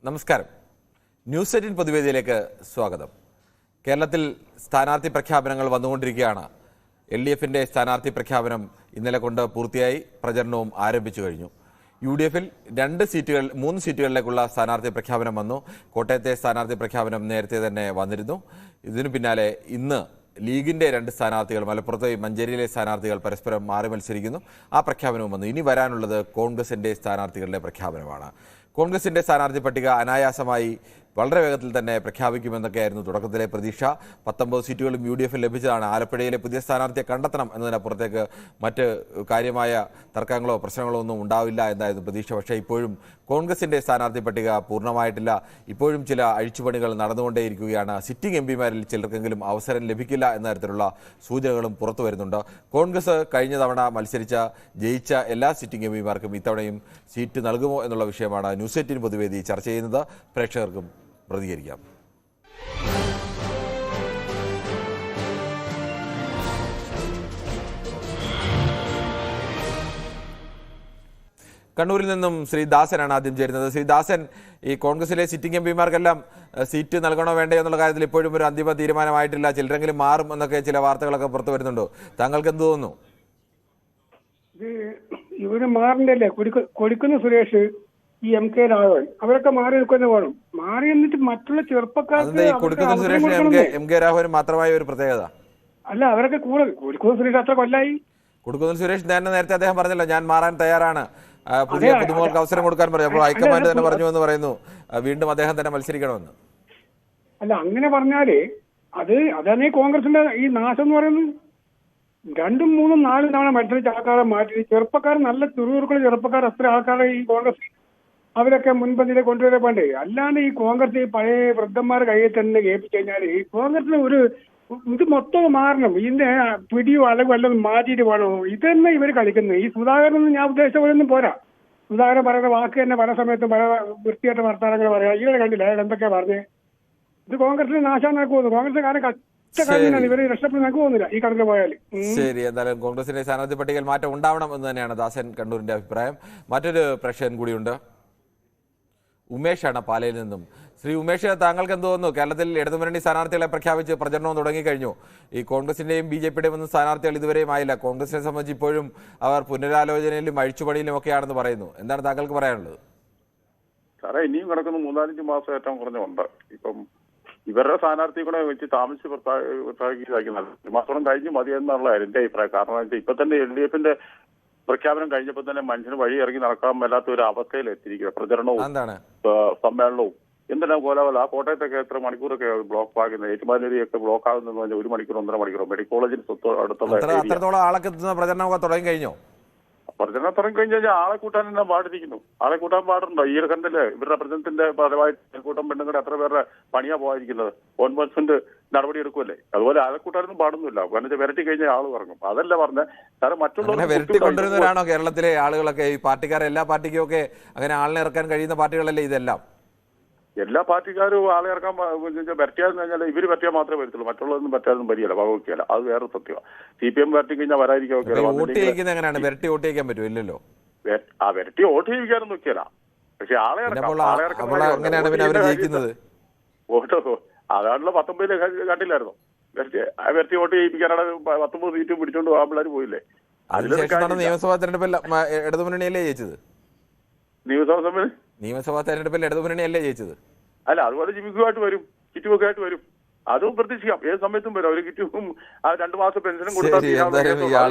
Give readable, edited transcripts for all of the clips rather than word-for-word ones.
നമസ്കാരം. ന്യൂസ് 18 പൊതുവേദിയിലേക്ക് സ്വാഗതം. കേരളത്തിൽ സ്ഥാനാർത്ഥി പ്രഖ്യാപനങ്ങൾ വന്നുകൊണ്ടിരിക്കുകയാണ്. LDFിൻ്റെ സ്ഥാനാർത്ഥി പ്രഖ്യാപനം ഇന്നലെ കൊണ്ട് പൂർത്തിയായി, പ്രചരണവും ആരംഭിച്ചു കഴിഞ്ഞു. UDFിൽ 3 സീറ്റുകളിലേക്കുള്ള സ്ഥാനാർത്ഥി പ്രഖ്യാപനം വന്നു. കോട്ടയത്തെ സ്ഥാനാർത്ഥി പ്രഖ്യാപനം നേരത്തെ തന്നെ വന്നിരുന്നു. ഇതിനു പിന്നാലെ ഇന്ന് ലീഗിൻ്റെ 2 സ്ഥാനാർത്ഥികൾ, മലപ്പുറത്തെ മഞ്ചേരിയിലെ സ്ഥാനാർത്ഥികൾ പരസ്പരം മാറി മത്സരിക്കുന്നു. ആ പ്രഖ്യാപനവും വന്നു. ഇനി വരാനുള്ളത് കോൺഗ്രസിൻ്റെ സ്ഥാനാർത്ഥികളുടെ പ്രഖ്യാപനമാണ്. കോൺഗ്രസിൻ്റെ സ്ഥാനാർത്ഥി പട്ടിക അനായാസമായി വളരെ വേഗത്തിൽ തന്നെ പ്രഖ്യാപിക്കുമെന്നൊക്കെയായിരുന്നു തുടക്കത്തിലെ പ്രതീക്ഷ. 19 സീറ്റുകളും UDFിൽ ലഭിച്ചതാണ്. ആലപ്പുഴയിലെ പുതിയ സ്ഥാനാർത്ഥിയെ കണ്ടെത്തണം എന്നതിനപ്പുറത്തേക്ക് മറ്റ് കാര്യമായ തർക്കങ്ങളോ പ്രശ്നങ്ങളോ ഒന്നും ഉണ്ടാവില്ല എന്നായിരുന്നു പ്രതീക്ഷ. പക്ഷേ ഇപ്പോഴും കോൺഗ്രസിൻ്റെ സ്ഥാനാർത്ഥി പട്ടിക പൂർണ്ണമായിട്ടില്ല. ഇപ്പോഴും ചില അഴിച്ചുപണികൾ നടന്നുകൊണ്ടേയിരിക്കുകയാണ്. സിറ്റിംഗ് MPമാരിൽ ചിലർക്കെങ്കിലും അവസരം ലഭിക്കില്ല എന്ന തരത്തിലുള്ള സൂചനകളും പുറത്തു വരുന്നുണ്ട്. കോൺഗ്രസ് കഴിഞ്ഞ തവണ ജയിച്ച എല്ലാ സിറ്റിംഗ് MPമാർക്കും ഇത്തവണയും സീറ്റ് നൽകുമോ എന്നുള്ള വിഷയമാണ് ന്യൂസ് 18 പൊതുവേദി ചർച്ച ചെയ്യുന്നത്. പ്രേക്ഷകർക്കും പ്രതികരിക്കാം. കണ്ണൂരിൽ നിന്നും ശ്രീ ദാസനാണ് ആദ്യം ചേരുന്നത്. ശ്രീ ദാസൻ, ഈ കോൺഗ്രസിലെ സിറ്റിംഗ് MPമാർക്കെല്ലാം സീറ്റ് നൽകണോ വേണ്ടേ എന്നുള്ള കാര്യത്തിൽ ഇപ്പോഴും ഒരു അന്തിമ തീരുമാനമായിട്ടില്ല. ചിലരെങ്കിലും മാറും എന്നൊക്കെ ചില വാർത്തകളൊക്കെ പുറത്തു വരുന്നുണ്ടോ? താങ്കൾക്ക് എന്ത് തോന്നുന്നു? ഇവര് മാറണ്ടല്ലേ? കൊടിക്കുന്ന് സുരേഷ്, ഈ MK രാഘവൻ, അവരൊക്കെ മാറി നിൽക്കുന്ന വേണം. മാറി എന്നിട്ട് മറ്റുള്ള ചെറുപ്പക്കാർക്ക് കൊടിക്കുന്ന് സുരേഷ് MK രാഘവൻ മാത്രമായ ഒരു പ്രത്യേകത അല്ല, അവരൊക്കെ കൂടുതൽ. കൊടിക്കുന്ന് സുരേഷ് അത്ര കൊല്ലായി. കൊടിക്കുന്ന് സുരേഷ് നേരത്തെ അദ്ദേഹം പറഞ്ഞല്ലോ, ഞാൻ മാറാൻ തയ്യാറാണ്, പുതിയ പുതുമുഖർക്ക് അവസരം കൊടുക്കാൻ പറഞ്ഞു. അപ്പോൾ ഹൈക്കമാൻഡ് തന്നെ പറഞ്ഞു എന്ന് പറയുന്നു, വീണ്ടും അദ്ദേഹം തന്നെ മത്സരിക്കണമെന്ന്. അല്ല, അങ്ങനെ പറഞ്ഞാല് അതാണ് കോൺഗ്രസിന്റെ ഈ നാശം എന്ന് പറയുന്നത്. 2, 3, 4 തവണ മത്സരിച്ച ആൾക്കാരെ മാറ്റി ചെറുപ്പക്കാർ, നല്ല ചുറുചുറുക്കുള്ള ചെറുപ്പക്കാർ, അത്ര ആൾക്കാരെ ഈ കോൺഗ്രസ് അവരൊക്കെ മുൻപന്തിയിലേക്ക് കൊണ്ടുവരാൻ വേണ്ടേ. അല്ലാണ്ട് ഈ കോൺഗ്രസ് ഈ പഴയ വൃദ്ധന്മാരുടെ കയ്യിൽ തന്നെ ഏൽപ്പിച്ചു കഴിഞ്ഞാൽ ഈ കോൺഗ്രസിന് ഇത് മൊത്തം മാറണം. ഇതിന്റെ പിടിയോ അളവ് വല്ലതും മാറ്റിയിട്ട് വേണോ? ഇത് തന്നെ ഇവർ കളിക്കുന്നത്. ഈ സുധാകരൻ ഞാൻ ഉദ്ദേശിച്ച പോലെ ഒന്നും പോരാ. സുധാകരൻ പറയുന്ന വാക്ക് തന്നെ പല സമയത്തും പല വൃത്തിയായിട്ട വർത്തമാനങ്ങൾ പറയാം. ഇവരെ കണ്ടില്ല എന്തൊക്കെയാ പറഞ്ഞേ. ഇത് കോൺഗ്രസിന് നാശം നടക്കുമെന്ന്. കോൺഗ്രസ് കാര്യം കഷ്ടക്കാരനാണ്. ഇവര് രക്ഷപ്പെട്ട് നടക്കുമെന്നില്ല ഈ കടന്നു പോയാൽ. ശരി, എന്തായാലും കോൺഗ്രസിന്റെ സ്ഥാനാർത്ഥി പട്ടികയിൽ മാറ്റം ഉണ്ടാവണം എന്ന് തന്നെയാണ് ദാസൻ കണ്ണൂരിന്റെ അഭിപ്രായം. മറ്റൊരു പ്രേക്ഷകൻ കൂടിയുണ്ട്, ഉമേഷാണ് പാലയിൽ നിന്നും. ശ്രീ ഉമേഷ്, താങ്കൾക്ക് എന്ത് തോന്നുന്നു? കേരളത്തിൽ ഇടതുമുന്നണി സ്ഥാനാർത്ഥികളെ പ്രഖ്യാപിച്ച് പ്രചരണവും തുടങ്ങിക്കഴിഞ്ഞു. ഈ കോൺഗ്രസിന്റെയും BJPയുടെയും ഒന്നും സ്ഥാനാർത്ഥികൾ ഇതുവരെയും ആയില്ല. കോൺഗ്രസിനെ സംബന്ധിച്ച് ഇപ്പോഴും അവർ പുനരാലോചനയിലും അഴിച്ചുപണിയിലും ഒക്കെയാണെന്ന് പറയുന്നു. എന്താണ് താങ്കൾക്ക് പറയാനുള്ളത്? സാറേ, ഇനിയും കിടക്കുന്ന 3-5 മാസം ഏറ്റവും കുറഞ്ഞുണ്ട്. ഇപ്പം ഇവരുടെ സ്ഥാനാർത്ഥി കൂടെ വെച്ച് താമസിച്ച് പ്രഖ്യാപിക്കുന്നതാണ്. 1 മാസം കഴിഞ്ഞ് മതിയെന്നുള്ള എന്റെ അഭിപ്രായം. കാരണം വെച്ചാൽ ഇപ്പൊ തന്നെ LDFിന്റെ പ്രഖ്യാപനം കഴിഞ്ഞപ്പോൾ തന്നെ മനുഷ്യന് വഴി ഇറങ്ങി നടക്കാൻ മേലാത്ത ഒരു അവസ്ഥയിൽ എത്തിയിരിക്കുക. പ്രചരണവും സമ്മേളനവും എന്തെല്ലാം കോലാവല. ആ കോട്ടയത്തൊക്കെ എത്ര മണിക്കൂറൊക്കെ ബ്ലോക്ക് ആകുന്നത്, ഏറ്റുമാനൂരിയൊക്കെ ബ്ലോക്ക് ആകുന്നതെന്ന് പറഞ്ഞാൽ 1 മണിക്കൂർ 1.5 മണിക്കൂർ. മെഡിക്കൽ കോളേജിന് അടുത്തുള്ള ആളൊക്കെ പ്രചരണമൊക്കെ തുടങ്ങി കഴിഞ്ഞോ? പ്രചരണം തുടങ്ങി കഴിഞ്ഞാൽ ആളെ കൂട്ടാൻ തന്നെ പാടിരിക്കുന്നു. ആളെ കൂട്ടാൻ പാടുണ്ടോ? ഈ കണ്ടല്ലേ ഇവരുടെ പ്രചരണത്തിന്റെ ഫലമായിട്ട് കൂട്ടം പെണ്ണുങ്ങളുടെ എത്ര പേരുടെ പണിയാ പോയിരിക്കുന്നത്. 1% നടപടി എടുക്കുമല്ലേ. അതുപോലെ ആളെ കൂട്ടാനൊന്നും പാടുന്നില്ല. കാരണം വിരട്ടി കഴിഞ്ഞാൽ ആള് ഇറങ്ങും. അതല്ല പറഞ്ഞ കാരണം മറ്റുള്ളവർ വിരട്ടി കൊണ്ടുവരുന്നവരാണോ കേരളത്തിലെ ആളുകളൊക്കെ? ഈ പാർട്ടിക്കാർ എല്ലാ പാർട്ടിക്കും ഒക്കെ അങ്ങനെ ആളിനെ ഇറക്കാൻ കഴിയുന്ന പാർട്ടികളല്ലേ ഇതെല്ലാം? എല്ലാ പാർട്ടിക്കാരും ആളെ ഇറക്കാൻ പറ്റിയാന്ന് കഴിഞ്ഞാൽ ഇവര് പറ്റിയാൽ മാത്രമേ വരത്തുള്ളൂ. മറ്റുള്ളതൊന്നും പറ്റാതൊന്നും വരികയില്ല, വകവയ്ക്കുകയില്ല. അത് വേറെ സത്യമാണ്. CPM വരട്ടി കഴിഞ്ഞാൽ വരാതിരിക്കാൻ എങ്ങനെയാണ്? വിരട്ടി വോട്ട് ചെയ്യിക്കാൻ പറ്റും? ഇല്ലല്ലോ. ആ വിരട്ടി വോട്ട് ചെയ്യിക്കാനും നോക്കിയല്ല. പക്ഷെ ആളെ ഇറക്കാം. അതാണല്ലോ 19 കണ്ടില്ലായിരുന്നു. വിരട്ടി വോട്ട് ചെയ്യിപ്പിക്കാനാണ് 19 സീറ്റും പിടിച്ചോണ്ട് ആമ്പിള്ളേർ പോയില്ലേ. നിയമസഭാ തെരഞ്ഞെടുപ്പിൽ ഇടതുമുന്നണിയല്ലേ ജയിച്ചത്? നിയമസഭാ തെരഞ്ഞെടുപ്പിൽ ഇടതുമുന്നണിയല്ലേ ജയിച്ചത്? അല്ല, അതുപോലെ ജിമിക്കുമായിട്ട് വരും, കിറ്റുമൊക്കെ ആയിട്ട് വരും. അതും പ്രതീക്ഷിക്കാം. ഏത് സമയത്തും വരും. ഒരു കിറ്റും 2 മാസം പെൻഷനും കൊടുത്താൽ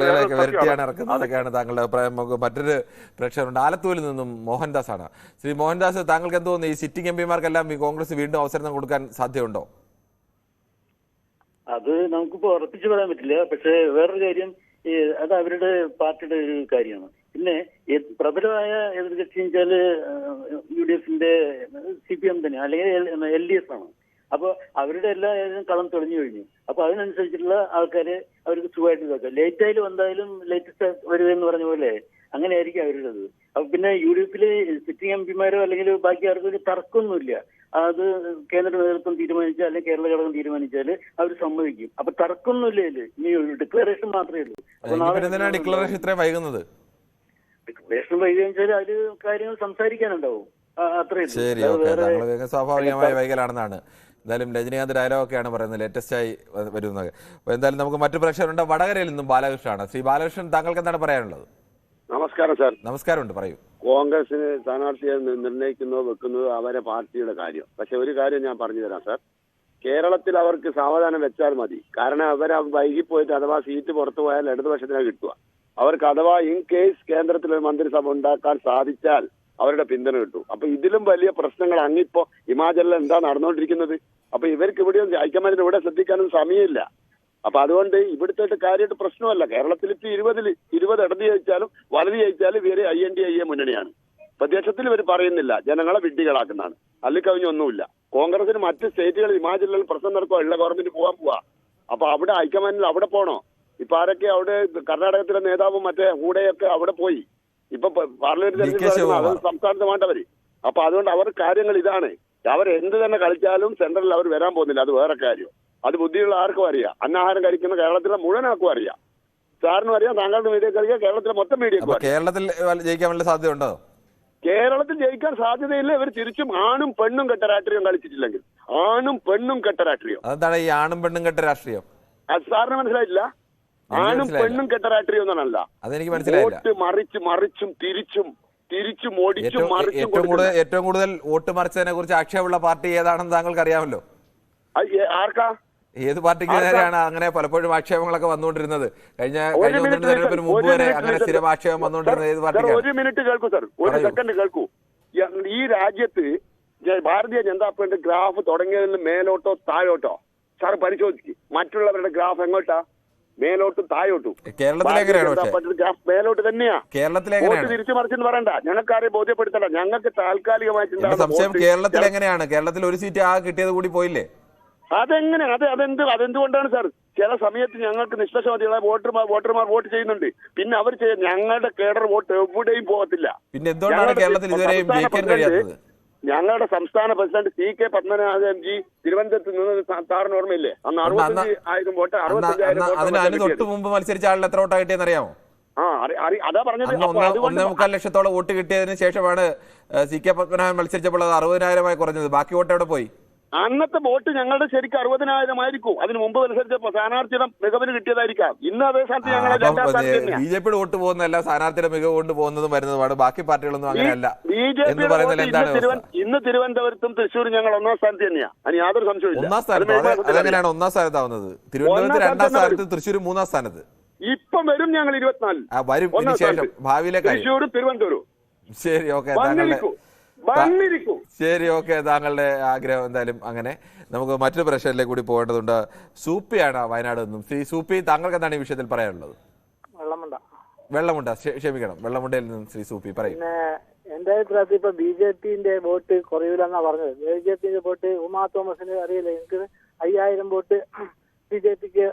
ഇറക്കുന്നതൊക്കെയാണ് താങ്കളുടെ അഭിപ്രായം. മറ്റൊരു പ്രേക്ഷകരുണ്ട്, ആലത്തൂരിൽ നിന്നും മോഹൻദാസ് ആണ്. ശ്രീ മോഹൻദാസ്, താങ്കൾക്ക് എന്ത് തോന്നുന്നു? ഈ സിറ്റിംഗ് MPമാർക്കെല്ലാം ഈ കോൺഗ്രസ് വീണ്ടും അവസരം കൊടുക്കാൻ സാധ്യതയുണ്ടോ? അത് നമുക്കിപ്പോ ഉറപ്പിച്ചു പറയാൻ പറ്റില്ല. പക്ഷെ വേറൊരു കാര്യം, അത് അവരുടെ പാർട്ടിയുടെ ഒരു കാര്യമാണ്. പിന്നെ പ്രബലമായ എതിർകക്ഷി വെച്ചാല് UDFിന്റെ CPM തന്നെ, അല്ലെങ്കിൽ LDF ആണ്. അപ്പൊ അവരുടെ എല്ലാ കളം തെളിഞ്ഞു കഴിഞ്ഞു. അപ്പൊ അതിനനുസരിച്ചിട്ടുള്ള ആൾക്കാരെ അവർക്ക് സുഖമായിട്ട് ഇതാക്കാം. ലേറ്റായാലും എന്തായാലും ലേറ്റസ്റ്റ് വരുമെന്ന് പറഞ്ഞ പോലെ അങ്ങനെയായിരിക്കും അവരുടേത്. അപ്പൊ പിന്നെ UDFില് സിറ്റിംഗ് MPമാരോ അല്ലെങ്കിൽ ബാക്കി ആർക്കും ഒരു തർക്കമൊന്നുമില്ല. അത് കേന്ദ്ര നേതൃത്വം തീരുമാനിച്ചാൽ അല്ലെങ്കിൽ കേരള ഘടകം തീരുമാനിച്ചാൽ അവർ സമ്മതിക്കും. അപ്പൊ തർക്കമൊന്നുമില്ല. ഇനി ഡിക്ലറേഷൻ മാത്രമേ ഉള്ളൂ. ഡിക്ലറേഷൻ ഇത്രയും വൈകുന്നത്? ഡിക്ലറേഷൻ വൈകുക വെച്ചാൽ അതിൽ കാര്യങ്ങൾ സംസാരിക്കാനുണ്ടാവും. അത്രയും ശരി, ഓക്കെ. താങ്കൾ സ്വാഭാവികമായ വൈകലാണെന്നാണ്. എന്തായാലും രജനീകാന്ത് ഡയലോഗൊക്കെയാണ് പറയുന്നത്, ലേറ്റസ്റ്റായി വരുന്നത്. അപ്പോൾ എന്തായാലും നമുക്ക് മറ്റു പ്രേക്ഷകരുണ്ട്. വടകരയിൽ നിന്നും ബാലകൃഷ്ണനാണ്. ശ്രീ ബാലകൃഷ്ണൻ, താങ്കൾക്ക് എന്താണ് പറയാനുള്ളത്? നമസ്കാരം സാർ. നമസ്കാരമുണ്ട്, പറയൂ. കോൺഗ്രസിന് സ്ഥാനാർത്ഥിയെ നിർണ്ണയിക്കുന്നതോ വെക്കുന്നതോ അവരെ പാർട്ടിയുടെ കാര്യം. പക്ഷെ ഒരു കാര്യം ഞാൻ പറഞ്ഞു തരാം സാർ. കേരളത്തിൽ അവർക്ക് സാവധാനം വെച്ചാൽ മതി. കാരണം അവർ വൈകിപ്പോയിട്ട് അഥവാ സീറ്റ് പുറത്തു പോയാൽ ഇടതുപക്ഷത്തിനെ കിട്ടുക. അവർക്ക് അഥവാ ഇൻ കേസ് കേന്ദ്രത്തിൽ ഒരു മന്ത്രിസഭ ഉണ്ടാക്കാൻ സാധിച്ചാൽ അവരുടെ പിന്തുണ കിട്ടും. അപ്പൊ ഇതിലും വലിയ പ്രശ്നങ്ങൾ അങ്ങിപ്പോ ഹിമാചലിൽ എന്താ നടന്നുകൊണ്ടിരിക്കുന്നത്? അപ്പൊ ഇവർക്ക് ഇവിടെയും ഹൈക്കമാൻഡിന് ഇവിടെ ശ്രദ്ധിക്കാനും സമയമില്ല. അപ്പൊ അതുകൊണ്ട് ഇവിടുത്തെ കാര്യമായിട്ട് പ്രശ്നമല്ല. കേരളത്തിൽ ഇപ്പൊ 20 ഇടത് ജയിച്ചാലും വലത് ജയിച്ചാലും ഇവര് INDA മുന്നണിയാണ്. പ്രദേശത്തിൽ ഇവർ പറയുന്നില്ല, ജനങ്ങളെ വിഡ്ഢികളാക്കുന്നതാണ്. അല്ലെങ്കിൽ കവിഞ്ഞൊന്നുമില്ല. കോൺഗ്രസിന് മറ്റ് സ്റ്റേറ്റുകൾ ഹിമാചലിൽ പ്രശ്നം നടക്കുക, ഉള്ള ഗവൺമെന്റ് പോവാ. അപ്പൊ അവിടെ ഹൈക്കമാൻഡിൽ അവിടെ പോണോ? ഇപ്പൊ ആരൊക്കെ അവിടെ കർണാടകത്തിലെ നേതാവും മറ്റേ ഹൂഡയൊക്കെ അവിടെ പോയി. ഇപ്പൊ പാർലമെന്റ് തെരഞ്ഞെടുപ്പ് അത് സംസ്ഥാനത്ത് വേണ്ടവര്. അപ്പൊ അതുകൊണ്ട് അവർ കാര്യങ്ങൾ ഇതാണ്. അവർ എന്ത് തന്നെ കളിച്ചാലും സെൻട്രലിൽ അവർ വരാൻ പോകുന്നില്ല. അത് വേറെ കാര്യം. അത് ബുദ്ധിയുള്ള ആർക്കും അറിയാം. അന്നാഹാരം കഴിക്കുന്ന കേരളത്തിലെ മുഴുവൻ ആർക്കും അറിയാം. സാറിനും അറിയാം, താങ്കളുടെ മീഡിയക്ക് അറിയാം, കേരളത്തിലെ മൊത്തം മീഡിയക്കും. കേരളത്തിൽ ജയിക്കാൻ വല്ല സാധ്യതയുണ്ടോ? കേരളത്തിൽ ജയിക്കാൻ സാധ്യതയില്ല. ഇവർ തിരിച്ചും ആണും പെണ്ണും കെട്ട രാഷ്ട്രീയം കളിച്ചിട്ടില്ലെങ്കിൽ. ആണും പെണ്ണും കെട്ട രാഷ്ട്രീയം. അതെന്താണ് ഈ ആണും പെണ്ണും കെട്ട രാഷ്ട്രീയം? അത് സാറിന് മനസ്സിലായില്ല? ആണും പെണ്ണും കെട്ട രാഷ്ട്രീയം എന്നല്ല. അതെനിക്ക് മനസ്സിലായില്ല. വോട്ട് മറിച്ചും തിരിച്ചും ഓടിച്ചും മറിച്ചും ഏറ്റവും കൂടുതൽ വോട്ട് മറിച്ചതിനെ കുറിച്ച് ആക്ഷേപമുള്ള പാർട്ടി ഏതാണെന്ന് താങ്കൾക്ക് അറിയാമല്ലോ. ആർക്കാ? ഏത് പാർട്ടിക്ക് നേരെയാണ് അങ്ങനെ പലപ്പോഴും ആക്ഷേപങ്ങളൊക്കെ വന്നുകൊണ്ടിരുന്നത്? കഴിഞ്ഞ തെരഞ്ഞെടുപ്പിന് മുമ്പ് വരെ അങ്ങനെ സ്ഥിരം ആക്ഷേപം വന്നുകൊണ്ടിരുന്നത് ഏത് പാർട്ടിക്കാണ്? ഒരു മിനിറ്റ് കേൾക്കൂ സാർ, ഒരു സെക്കൻഡ് കേൾക്കൂ. ഈ രാജ്യത്ത് Bharatiya Janata party graph തുടങ്ങിയതിൽ മേലോട്ടോ താഴോട്ടോ sir പരിശോധിക്കും. മറ്റുള്ളവരുടെ ഗ്രാഫ് എങ്ങോട്ടാ? മേലോട്ടും താഴോട്ടും. ഗ്രാഫ് മേലോട്ട് തന്നെയാ. വോട്ട് തിരിച്ചു മറിച്ചെന്ന് പറയണ്ട. ഞങ്ങൾക്കാരെ ബോധ്യപ്പെടുത്തണ്ട. ഞങ്ങൾക്ക് താൽക്കാലികമായിട്ട് സംശയം കേരളത്തിൽ എങ്ങനെയാണ്? കേരളത്തിൽ ഒരു സീറ്റ് ആ കിട്ടിയത് കൂടി പോയില്ലേ? അതെങ്ങനെ? അതെന്തുകൊണ്ടാണ് സാർ? ചില സമയത്ത് ഞങ്ങൾക്ക് നിഷ്പക്ഷമതിയുള്ള വോട്ടർമാർ വോട്ട് ചെയ്യുന്നുണ്ട്. പിന്നെ അവർ ഞങ്ങളുടെ കേഡർ വോട്ട് എവിടെയും പോകത്തില്ല. പിന്നെ എന്തുകൊണ്ടാണ് കേരളത്തിൽ ഇതുവരെയും ജയിക്കാൻ കഴിയാത്തത്? ഞങ്ങളുടെ സംസ്ഥാന പ്രസിഡന്റ് CK പത്മനാഭൻ ജി തിരുവനന്തപുരത്ത് നിന്ന് സാറിന് ഓർമ്മയില്ലേ? അന്ന് 65,000 വോട്ട് 65,000 തൊട്ട് മുമ്പ് മത്സരിച്ച ആളിൽ എത്ര വോട്ട് കിട്ടിയെന്ന് അറിയാമോ? അതാ പറഞ്ഞത്. 1.25 ലക്ഷത്തോളം വോട്ട് കിട്ടിയതിന് ശേഷമാണ് CK പത്മനാഭൻ മത്സരിച്ചപ്പോൾ അത് 60,000 കുറഞ്ഞത്. ബാക്കി വോട്ട് എവിടെ പോയി? അന്നത്തെ വോട്ട് ഞങ്ങളുടെ ശരിക്കും 60,000 ആയിരിക്കും. അതിന് മുമ്പ് മത്സരിച്ചപ്പോ സ്ഥാനാർത്ഥിയുടെ മികവിന് കിട്ടിയതായിരിക്കാം. ഇന്ന് അതേ സ്ഥാനത്ത് ഞങ്ങൾ BJP വോട്ട് പോകുന്നതല്ല, സ്ഥാനാർത്ഥിയുടെ മികവ് കൊണ്ട് പോകുന്നതും വരുന്നതുമാണ്. ബാക്കി പാർട്ടികളൊന്നും അങ്ങനെയല്ല. ഇന്ന് തിരുവനന്തപുരത്തും തൃശ്ശൂരും ഞങ്ങൾ 1ാം സ്ഥാനത്ത് തന്നെയാണ്. അതിന് യാതൊരു സംശയമില്ല. 1ാം സ്ഥാനത്ത് അതെങ്ങനെയാണ് 1ാം സ്ഥാനത്താവുന്നത്? തിരുവനന്തപുരത്ത് 2ാം സ്ഥാനത്ത്, തൃശ്ശൂർ 3ാം സ്ഥാനത്ത്. ഇപ്പം വരും ഞങ്ങൾ 24 വരും. ഇതിനുശേഷം ഭാവിയിലെ തൃശ്ശൂരും തിരുവനന്തപുരവും. ശരി, ഓക്കെ. ശരി, ഓക്കെ. താങ്കളുടെ ആഗ്രഹം എന്തായാലും അങ്ങനെ. നമുക്ക് മറ്റൊരു പ്രശ്നത്തിലേക്ക് കൂടി പോകേണ്ടതുണ്ട്. സൂപ്പിയാണ് വയനാട് നിന്നും. ശ്രീ സൂപ്പി, താങ്കൾക്ക് എന്താണ് ഈ വിഷയത്തിൽ പറയാനുള്ളത്? വെള്ളമുണ്ട, ക്ഷമിക്കണം, വെള്ളമുണ്ടയിൽ നിന്നും ശ്രീ സൂപ്പി പറയും. എന്റെ അഭിപ്രായത്തിൽ ഇപ്പൊ BJP വോട്ട് കുറയൂലെന്നാ പറഞ്ഞത്. BJP വോട്ട് ഉമാ തോമസിന് അറിയില്ല. എനിക്ക് 5,000 വോട്ട് BJPക്ക്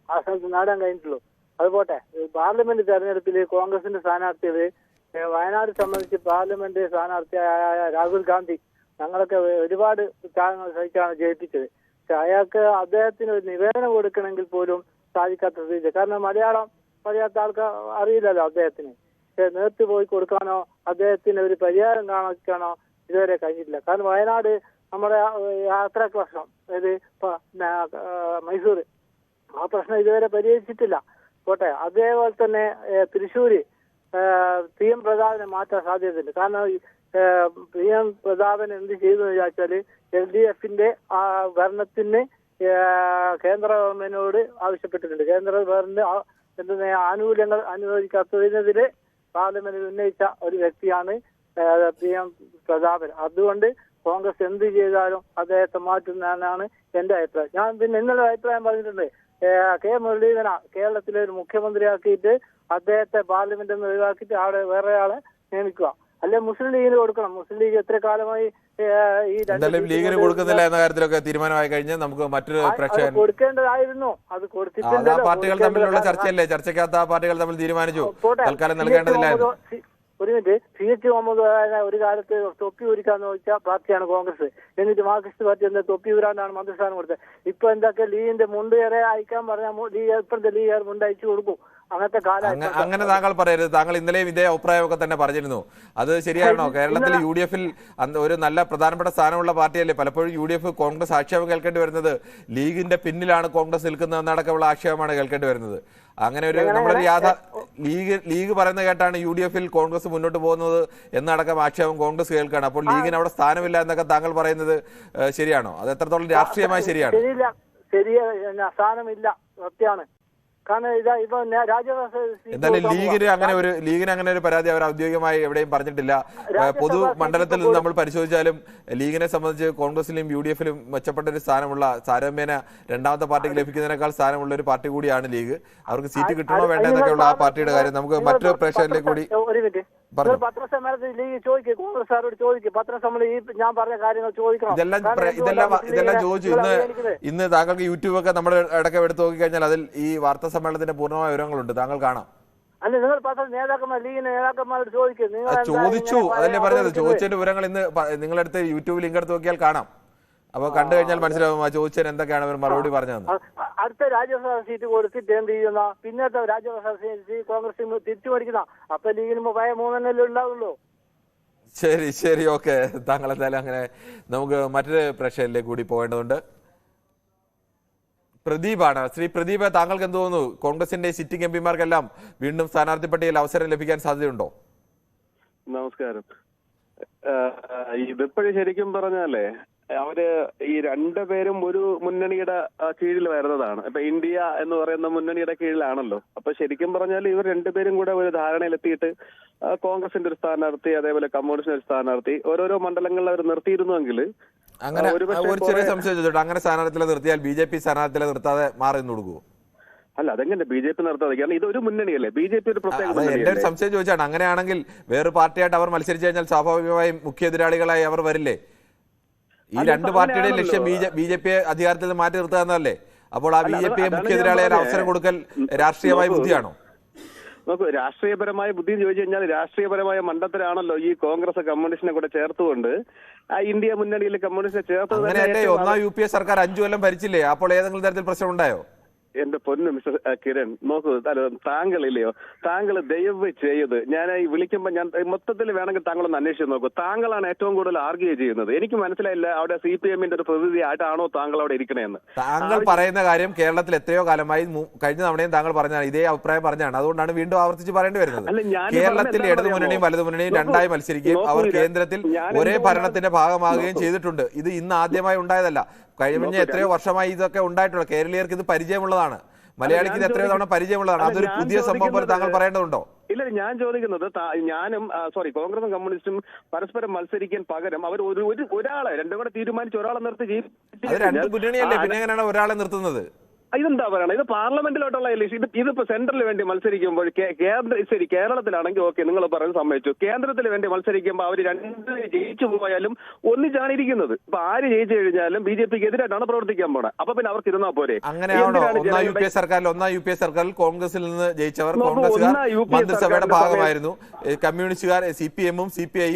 ആ സ്ഥലത്ത് നേടാൻ കഴിഞ്ഞിട്ടുള്ളൂ. അതുപോട്ടെ, പാർലമെന്റ് തെരഞ്ഞെടുപ്പിൽ കോൺഗ്രസിന്റെ സ്ഥാനാർത്ഥികള് വയനാട് സംബന്ധിച്ച് പാർലമെന്റ് സ്ഥാനാർത്ഥിയായ രാഹുൽ ഗാന്ധി ഞങ്ങളൊക്കെ ഒരുപാട് ത്യാഗങ്ങൾ സഹിച്ചാണ് ജയിപ്പിച്ചത്. പക്ഷെ അയാൾക്ക് അദ്ദേഹത്തിന് ഒരു നിവേദനം കൊടുക്കണമെങ്കിൽ പോലും സാധിക്കാത്ത സ്ഥിതി. കാരണം മലയാളം അറിയാത്ത ആൾക്കാർ അറിയില്ലല്ലോ അദ്ദേഹത്തിന്. പക്ഷെ നേരത്തെ പോയി കൊടുക്കാനോ അദ്ദേഹത്തിന് ഒരു പരിഹാരം കാണിക്കാനോ ഇതുവരെ കഴിഞ്ഞിട്ടില്ല. കാരണം വയനാട് നമ്മുടെ യാത്രാ പ്രശ്നം, അതായത് മൈസൂർ, ആ പ്രശ്നം ഇതുവരെ പരിഹരിച്ചിട്ടില്ല. പോട്ടെ, അതേപോലെ തന്നെ തൃശ്ശൂര് PM പ്രതാപനെ മാറ്റാൻ സാധ്യതയുണ്ട്. കാരണം PM പ്രതാപൻ എന്ത് ചെയ്തു എന്ന് ചോദിച്ചാല് LDFന്റെ ഭരണത്തിന് കേന്ദ്ര ഗവൺമെന്റിനോട് ആവശ്യപ്പെട്ടിട്ടുണ്ട്. കേന്ദ്ര ഗവൺമെന്റ് ആനുകൂല്യങ്ങൾ അനുവദിക്കാത്തതിനെതിരെ പാർലമെന്റിൽ ഉന്നയിച്ച ഒരു വ്യക്തിയാണ് PM പ്രതാപൻ. അതുകൊണ്ട് കോൺഗ്രസ് എന്ത് ചെയ്താലും അദ്ദേഹത്തെ മാറ്റുന്നതാണ് എന്റെ അഭിപ്രായം. ഞാൻ പിന്നെ ഇന്നലെ അഭിപ്രായം പറഞ്ഞിട്ടുണ്ട്. K മുരളീധരനെ കേരളത്തിലെ ഒരു മുഖ്യമന്ത്രിയാക്കിയിട്ട് അദ്ദേഹത്തെ പാർലമെന്റിൽ നിന്ന് ഒഴിവാക്കിയിട്ട് അവിടെ വേറെ ആളെ നിയമിക്കുക. അല്ലെ മുസ്ലിം ലീഗിന് കൊടുക്കണം. മുസ്ലിം ലീഗ് എത്ര കാലമായി ഈ ലീഗിന് കൊടുക്കുന്നില്ല എന്ന കാര്യത്തിലൊക്കെ തീരുമാനമായി കഴിഞ്ഞാൽ നമുക്ക് മറ്റൊരു പ്രശ്നം കൊടുക്കേണ്ടതായിരുന്നു. അത് കൊടുത്തിട്ടില്ല. പാർട്ടികൾ തമ്മിലുള്ള ചർച്ചയല്ലേ? ചർച്ചയ്ക്കകത്ത് ആ പാർട്ടികൾ തമ്മിൽ തീരുമാനിച്ചു തൽക്കാലം നൽകേണ്ടതില്ലായിരുന്നു. ഒരു മിനിറ്റ്, CH മുഹമ്മദ് ഒരു കാലത്ത് തൊപ്പി ഊരിക്കാന്ന് ചോദിച്ച പാർട്ടിയാണ് കോൺഗ്രസ്. എന്നിട്ട് മാർക്സിസ്റ്റ് പാർട്ടി എന്താ തൊപ്പി ഊരാനാണ് മന്ത്രിസ്ഥാനം കൊടുത്തത്. ഇപ്പൊ എന്തൊക്കെ ലീഗിന്റെ മുണ്ട് വരെ അയക്കാൻ പറഞ്ഞാൽ ഇപ്പോഴത്തെ ലീഗ് മുണ്ട് അയച്ചു കൊടുക്കും. അങ്ങനത്തെ കാലം. അങ്ങനെ താങ്കൾ പറയരുത്. താങ്കൾ ഇന്നലെയും ഇതേ അഭിപ്രായമൊക്കെ തന്നെ പറഞ്ഞിരുന്നു. അത് ശരിയാണോ? കേരളത്തിൽ UDF ഒരു നല്ല പ്രധാനപ്പെട്ട സ്ഥാനമുള്ള പാർട്ടിയല്ലേ? പലപ്പോഴും UDF കോൺഗ്രസ് ആക്ഷേപം കേൾക്കേണ്ടി വരുന്നത് ലീഗിന്റെ പിന്നിലാണ് കോൺഗ്രസ് നിൽക്കുന്നതെന്നടക്കമുള്ള ആക്ഷേപമാണ് കേൾക്കേണ്ടി വരുന്നത്. അങ്ങനെ ഒരു നമ്മുടെ ലീഗ് പറയുന്നത് കേട്ടാണ് UDF കോൺഗ്രസ് മുന്നോട്ട് പോകുന്നത് എന്നടക്കം ആക്ഷേപം കോൺഗ്രസ് കേൾക്കുകയാണ്. അപ്പോൾ ലീഗിന് അവിടെ സ്ഥാനമില്ല എന്നൊക്കെ താങ്കൾ പറയുന്നത് ശരിയാണോ? അത് എത്രത്തോളം രാഷ്ട്രീയമായി ശരിയാണ്? ശരിയ സ്ഥാനമില്ല, സത്യമാണ്. കാരണം ഇപ്പൊ എന്തായാലും ലീഗിന് അങ്ങനെ ഒരു പരാതി അവർ ഔദ്യോഗികമായി എവിടെയും പറഞ്ഞിട്ടില്ല. പൊതു മണ്ഡലത്തിൽ നിന്ന് നമ്മൾ പരിശോധിച്ചാലും ലീഗിനെ സംബന്ധിച്ച് കോൺഗ്രസിലും UDF മെച്ചപ്പെട്ട ഒരു സ്ഥാനമുള്ള, താരതമ്യേന രണ്ടാമത്തെ പാർട്ടിക്ക് ലഭിക്കുന്നതിനേക്കാൾ സ്ഥാനമുള്ള ഒരു പാർട്ടി കൂടിയാണ് ലീഗ്. അവർക്ക് സീറ്റ് കിട്ടണോ വേണ്ട എന്നൊക്കെയുള്ള ആ പാർട്ടിയുടെ കാര്യം നമുക്ക് മറ്റൊരു പ്രേക്ഷകരിലേക്ക് കൂടി പത്രസമ്മേളനത്തിൽ ലീഗ് ചോദിക്കും, കോൺഗ്രസ്സുകാരോട് ചോദിക്കും, പത്രസമ്മേളനം ഞാൻ പറഞ്ഞ കാര്യങ്ങൾ ചോദിക്കണം. ഇതെല്ലാം ചോദിച്ചു. ഇന്ന് താങ്കൾക്ക് യൂട്യൂബൊക്കെ നമ്മൾ ഇടയ്ക്ക് എടുത്ത് നോക്കിക്കഴിഞ്ഞാൽ അതിൽ ഈ വാർത്താ സമ്മേളനത്തിന്റെ പൂർണ്ണമായ വിവരങ്ങളുണ്ട്, താങ്കൾ കാണാം. അല്ല, നിങ്ങൾ നേതാക്കന്മാർ, ലീഗിന്റെ നേതാക്കന്മാരോട് ചോദിക്കും. ചോദിച്ചു, അതല്ലേ പറഞ്ഞത്. ചോദിച്ചതിന്റെ വിവരങ്ങൾ ഇന്ന് നിങ്ങളെടുത്ത് യൂട്യൂബ് ലിങ്ക് എടുത്ത് നോക്കിയാൽ കാണാം. അപ്പൊ കണ്ടു കഴിഞ്ഞാൽ മനസ്സിലാവും ആ ചോദിച്ചതിന് എന്തൊക്കെയാണ് അവർ മറുപടി പറഞ്ഞതെന്ന്. അടുത്ത രാജ്യസഭാ സീറ്റ് കൊടുത്തിട്ട് എന്ത് ചെയ്യുന്ന, പിന്നത്തെ രാജ്യസഭാ സീറ്റ് കോൺഗ്രസ് തിരിച്ചു മേടിക്കുന്ന, അപ്പൊ ലീഗിന് 3 ഉണ്ടാവുള്ളൂ. ശരി, ഓക്കെ. താങ്കൾ എന്തായാലും അങ്ങനെ നമുക്ക് മറ്റൊരു പ്രശ്നത്തിലേക്ക് കൂടി പോകേണ്ടതുണ്ട്. പ്രദീപാണ്. ശ്രീ പ്രദീപ്, താങ്കൾക്ക് എന്ത് തോന്നുന്നു? കോൺഗ്രസിന്റെ സിറ്റിംഗ് എംപിമാർക്കെല്ലാം വീണ്ടും സ്ഥാനാർത്ഥി പട്ടികയിൽ അവസരം ലഭിക്കാൻ സാധ്യതയുണ്ടോ? നമസ്കാരം. ഇതിപ്പോഴും ശരിക്കും പറഞ്ഞാലേ അവര് ഈ രണ്ടുപേരും ഒരു മുന്നണിയുടെ കീഴിൽ വരുന്നതാണ്. ഇപ്പൊ ഇന്ത്യ എന്ന് പറയുന്ന മുന്നണിയുടെ കീഴിലാണല്ലോ. അപ്പൊ ശരിക്കും പറഞ്ഞാൽ ഇവർ രണ്ടുപേരും കൂടെ ഒരു ധാരണയിലെത്തിയിട്ട് കോൺഗ്രസിന്റെ ഒരു സ്ഥാനാർത്ഥി, അതേപോലെ കമ്മ്യൂണിസ്റ്റിന്റെ ഒരു സ്ഥാനാർത്ഥി ഓരോരോ മണ്ഡലങ്ങളിൽ അവർ നിർത്തിയിരുന്നുവെങ്കിൽ അങ്ങനെ ഒരു ചെറിയ സംശയം ചോദിച്ചോട്ടെ, അങ്ങനെ സ്ഥാനാർത്ഥികളെ നിർത്തിയാൽ BJP സ്ഥാനാർത്ഥികളെ നിർത്താതെ മാറി കൊടുക്കുമോ? അല്ല, അതെങ്ങനെ BJP നിർത്താതെ? കാരണം ഇതൊരു മുന്നണിയല്ലേ, BJP ഒരു പ്രത്യേക. എന്റെ ഒരു സംശയം ചോദിച്ചാണ്. അങ്ങനെയാണെങ്കിൽ വേറൊരു പാർട്ടിയായിട്ട് അവർ മത്സരിച്ചു കഴിഞ്ഞാൽ സ്വാഭാവികമായും മുഖ്യ എതിരാളികളായി അവർ വരില്ലേ? ഈ രണ്ട് പാർട്ടിയുടെയും ലക്ഷ്യം BJP അധികാരത്തിൽ നിന്ന് മാറ്റി നിർത്തുക എന്നല്ലേ? അപ്പോൾ ആ BJP മുഖ്യ എതിരാളിയെ അവസരം കൊടുക്കൽ രാഷ്ട്രീയമായ ബുദ്ധിയാണോ? നോക്കൂ, രാഷ്ട്രീയപരമായ ബുദ്ധി എന്ന് ചോദിച്ചു കഴിഞ്ഞാൽ രാഷ്ട്രീയപരമായ മണ്ഡലത്തിലാണല്ലോ ഈ കോൺഗ്രസ് കമ്മ്യൂണിസ്റ്റിനെ കൂടെ ചേർത്തുകൊണ്ട് ആ ഇന്ത്യ മുന്നണിയിൽ കമ്മ്യൂണിസ്റ്റിനെ ചേർത്തത്. അങ്ങനെയല്ലേ ഒന്നാം UPA സർക്കാർ 5 കൊല്ലം ഭരിച്ചില്ലേ? അപ്പോൾ ഏതെങ്കിലും തരത്തിൽ പ്രശ്നം ഉണ്ടായോ? എന്റെ പൊന്നു മിസ്റ്റർ കിരൺ, നോക്കൂ, താങ്കളില്ലയോ, താങ്കൾ ദയവ് ചെയ്ത് ഞാൻ ഈ വിളിക്കുമ്പോൾ ഞാൻ മൊത്തത്തിൽ വേണമെങ്കിൽ താങ്കളൊന്ന് അന്വേഷിച്ച് നോക്കൂ. താങ്കളാണ് ഏറ്റവും കൂടുതൽ ആർഗ്യൂ ചെയ്യുന്നത്. എനിക്ക് മനസ്സിലായില്ല അവിടെ CPM ഒരു പ്രതിനിധി ആയിട്ടാണോ താങ്കൾ അവിടെ ഇരിക്കണേന്ന്. താങ്കൾ പറയുന്ന കാര്യം കേരളത്തിൽ എത്രയോ കാലമായി കഴിഞ്ഞ തവണയും താങ്കൾ പറഞ്ഞാണ്, ഇതേ അഭിപ്രായം പറഞ്ഞാണ്. അതുകൊണ്ടാണ് വീണ്ടും ആവർത്തിച്ച് പറയേണ്ടി വരുന്നത്. കേരളത്തിൽ ഇടതു മുന്നണിയും വലതു മുന്നണിയും രണ്ടായി മത്സരിക്കുകയും അവർ കേന്ദ്രത്തിൽ ഒരേ ഭരണത്തിന്റെ ഭാഗമാകുകയും ചെയ്തിട്ടുണ്ട്. ഇത് ഇന്ന് ആദ്യമായി ഉണ്ടായതല്ല. കഴിഞ്ഞ എത്രയോ വർഷമായി ഇതൊക്കെ ഉണ്ടായിട്ടുള്ള കേരളീയർക്ക് ഇത് പരിചയമുള്ളതാണ്. മലയാളിക്ക് ഇത് എത്രയോ തവണ പരിചയമുള്ളതാണ്. അതൊരു പുതിയ സംഭവം പോലെ താങ്കൾ പറയേണ്ടതുണ്ടോ? ഇല്ല, ഞാൻ ചോദിക്കുന്നത് കോൺഗ്രസും കമ്മ്യൂണിസ്റ്റും പരസ്പരം മത്സരിക്കാൻ പകരം അവർ ഒരാളെ രണ്ടും കൂടെ തീരുമാനിച്ച് ഒരാളെ നിർത്തി അത് രണ്ട് മുന്നണിയല്ലേ, പിന്നെ എങ്ങനെയാണ് ഒരാളെ നിർത്തുന്നത്? ഇതെന്താ പറയണത്? ഇത് പാർലമെന്റിലോട്ടുള്ള ഇലക്ഷൻ. ഇതിപ്പോ സെൻട്രലിന് വേണ്ടി മത്സരിക്കുമ്പോൾ കേരളത്തിലാണെങ്കിൽ ഓക്കെ, നിങ്ങൾ പറയുന്നത് സമ്മതിച്ചു. കേന്ദ്രത്തിന് വേണ്ടി മത്സരിക്കുമ്പോൾ അവർ രണ്ടുപേരും ജയിച്ചു പോയാലും ഒന്നിച്ചാണ് ഇരിക്കുന്നത്. ഇപ്പൊ ആര് ജയിച്ചു കഴിഞ്ഞാലും BJPക്ക് എതിരായിട്ടാണ് പ്രവർത്തിക്കാൻ പോണത്. അപ്പൊ പിന്നെ അവർക്ക് ഇരുന്നാ പോരെ? അങ്ങനെയാണോ? ഒന്നാം യു പി എ സർക്കാരിൽ കോൺഗ്രസിൽ നിന്ന് ജയിച്ചവർ കോൺഗ്രസുകാർ മന്ത്രിസഭയുടെ ഭാഗമായിരുന്നു. കമ്മ്യൂണിസ്റ്റുകാർ CPM ഉം CPI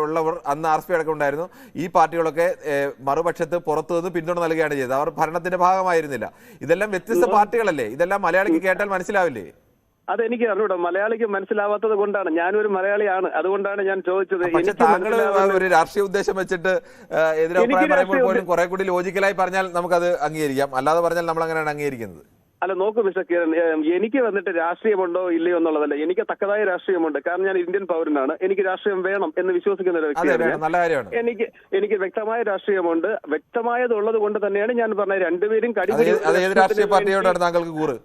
ഉള്ളവർ അന്ന് RSP അടക്കം ഉണ്ടായിരുന്നു. ഈ പാർട്ടികളൊക്കെ മറുപക്ഷത്ത് പുറത്തു നിന്ന് പിന്തുണ നൽകുകയാണ് ചെയ്തത്. അവർ ഭരണത്തിന്റെ ഭാഗമായിരുന്നില്ല. ഇതെല്ലാം വ്യത്യസ്ത പാർട്ടികളല്ലേ? ഇതെല്ലാം മലയാളിക്ക് കേട്ടാൽ മനസ്സിലാവില്ലേ? അതെനിക്ക് അറിഞ്ഞൂടാ, മലയാളിക്ക് മനസ്സിലാവാത്തത് കൊണ്ടാണ്. ഞാനൊരു മലയാളിയാണ്, അതുകൊണ്ടാണ് ഞാൻ ചോദിച്ചത്. താങ്കൾ ഒരു രാഷ്ട്രീയ ഉദ്ദേശം വെച്ചിട്ട് എതിരഭിപ്രായം പറയുമ്പോൾ പോലും കുറെ കൂടി ലോജിക്കലായി പറഞ്ഞാൽ നമുക്കത് അംഗീകരിക്കാം. അല്ലാതെ പറഞ്ഞാൽ നമ്മൾ അങ്ങനെയാണ് അംഗീകരിക്കുന്നത്. അല്ല, നോക്കൂ മിസ്റ്റർ കിരൺ, എനിക്ക് വന്നിട്ട് രാഷ്ട്രീയമുണ്ടോ ഇല്ലയോ എന്നുള്ളതല്ല. എനിക്ക് തക്കതായ രാഷ്ട്രീയമുണ്ട്. കാരണം ഞാൻ ഇന്ത്യൻ പൗരനാണ്. എനിക്ക് രാഷ്ട്രീയം വേണം എന്ന് വിശ്വസിക്കുന്ന ഒരു വ്യക്തിയാണ്. എനിക്ക് വ്യക്തമായ രാഷ്ട്രീയമുണ്ട്. വ്യക്തമായതുള്ളത് കൊണ്ട് തന്നെയാണ് ഞാൻ പറഞ്ഞത് രണ്ടുപേരും രാഷ്ട്രീയ പാർട്ടിയോടാണ് താങ്കൾക്ക് കൂറ്?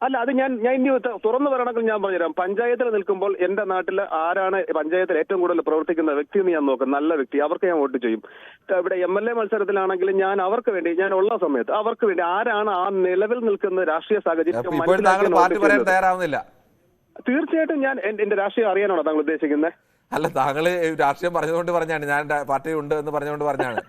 അല്ല, അത് ഞാൻ ഇനി തുറന്നു പറയണമെങ്കിൽ ഞാൻ പറഞ്ഞുതരാം. പഞ്ചായത്തിൽ നിൽക്കുമ്പോൾ എന്റെ നാട്ടിൽ ആരാണ് പഞ്ചായത്തിൽ ഏറ്റവും കൂടുതൽ പ്രവർത്തിക്കുന്ന വ്യക്തി എന്ന് ഞാൻ നോക്കും. നല്ല വ്യക്തി, അവർക്ക് ഞാൻ വോട്ട് ചെയ്യും. ഇവിടെ MLA മത്സരത്തിലാണെങ്കിൽ ഞാൻ അവർക്ക് വേണ്ടി, ഞാൻ ഉള്ള സമയത്ത് അവർക്ക് വേണ്ടി ആരാണ് ആ നിലവിൽ നിൽക്കുന്ന രാഷ്ട്രീയ സാഹചര്യം തയ്യാറാവുന്നില്ല. തീർച്ചയായിട്ടും ഞാൻ എന്റെ രാഷ്ട്രീയം അറിയാനാണോ താങ്കൾ ഉദ്ദേശിക്കുന്നത്? അല്ല, താങ്കൾ രാഷ്ട്രീയം പറഞ്ഞുകൊണ്ട് പറഞ്ഞാണ്, ഞാൻ പാർട്ടി ഉണ്ട് എന്ന് പറഞ്ഞുകൊണ്ട് പറഞ്ഞാണ്.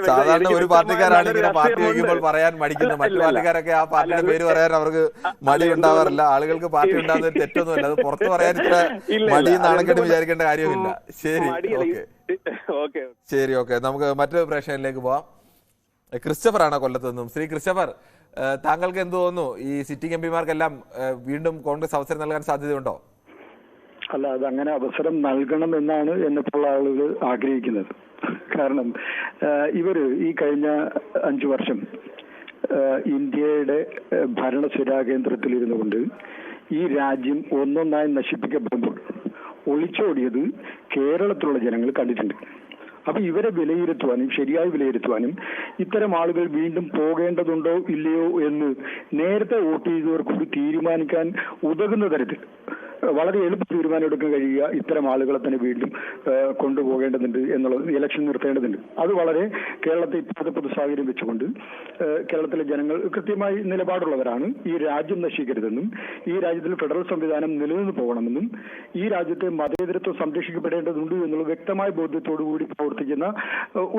സാധാരണ ഒരു പാർട്ടിക്കാരാണ് ഇങ്ങനെ പാർട്ടി വയ്ക്കുമ്പോൾ പറയാൻ മടിക്കുന്നത്. മറ്റു പാർട്ടിക്കാരൊക്കെ ആ പാർട്ടിയുടെ പേര് പറയാൻ അവർക്ക് മടി ഉണ്ടാവാറില്ല. ആളുകൾക്ക് പാർട്ടി ഉണ്ടാകുന്നത് തെറ്റൊന്നുമല്ല. അത് പുറത്ത് പറയാൻ ഇത്ര മടി നാണക്കേട് വിചാരിക്കേണ്ട കാര്യമില്ല. ശരി, ഓക്കെ. നമുക്ക് മറ്റൊരു പ്രേക്ഷകരിലേക്ക് പോവാം. ക്രിസ്റ്റഫർ ആണ് കൊല്ലത്ത് നിന്നും. ശ്രീ ക്രിസ്റ്റഫർ, താങ്കൾക്ക് എന്ത് തോന്നുന്നു? ഈ സിറ്റിംഗ് എംപിമാർക്കെല്ലാം വീണ്ടും കോൺഗ്രസ് അവസരം നൽകാൻ സാധ്യതയുണ്ടോ? അല്ല, അതങ്ങനെ അവസരം നൽകണം എന്നാണ് എന്നെപ്പോലുള്ള ആളുകൾ ആഗ്രഹിക്കുന്നത്. കാരണം ഈ കഴിഞ്ഞ 5 വർഷം ഇന്ത്യയുടെ ഭരണസ്ഥിരാകേന്ദ്രത്തിൽ ഇരുന്നു കൊണ്ട് ഈ രാജ്യം ഒന്നൊന്നായി നശിപ്പിക്കപ്പെടുമ്പോൾ ഒളിച്ചോടിയത് കേരളത്തിലുള്ള ജനങ്ങൾ കണ്ടിട്ടുണ്ട്. അപ്പൊ ഇവരെ വിലയിരുത്തുവാനും ശരിയായി വിലയിരുത്തുവാനും ഇത്തരം ആളുകൾ വീണ്ടും പോകേണ്ടതുണ്ടോ ഇല്ലയോ എന്ന് നേരത്തെ വോട്ട് ചെയ്തവർക്ക് കൂടി തീരുമാനിക്കാൻ ഉതകുന്ന തരത്തിൽ വളരെ എളുപ്പ തീരുമാനം എടുക്കാൻ കഴിയുക ഇത്തരം ആളുകളെ തന്നെ വീണ്ടും കൊണ്ടുപോകേണ്ടതുണ്ട് എന്നുള്ളത്, ഇലക്ഷൻ നിർത്തേണ്ടതുണ്ട്. അത് വളരെ കേരളത്തെ ഇപ്പോഴത്തെ പൊതു സാഹചര്യം വെച്ചുകൊണ്ട് കേരളത്തിലെ ജനങ്ങൾ കൃത്യമായി നിലപാടുള്ളവരാണ്. ഈ രാജ്യം നശിക്കരുതെന്നും ഈ രാജ്യത്തിൽ ഫെഡറൽ സംവിധാനം നിലനിന്ന് പോകണമെന്നും ഈ രാജ്യത്തെ മതേതരത്വം സംരക്ഷിക്കപ്പെടേണ്ടതുണ്ട് എന്നുള്ള വ്യക്തമായ ബോധ്യത്തോടു കൂടി പ്രവർത്തിക്കുന്ന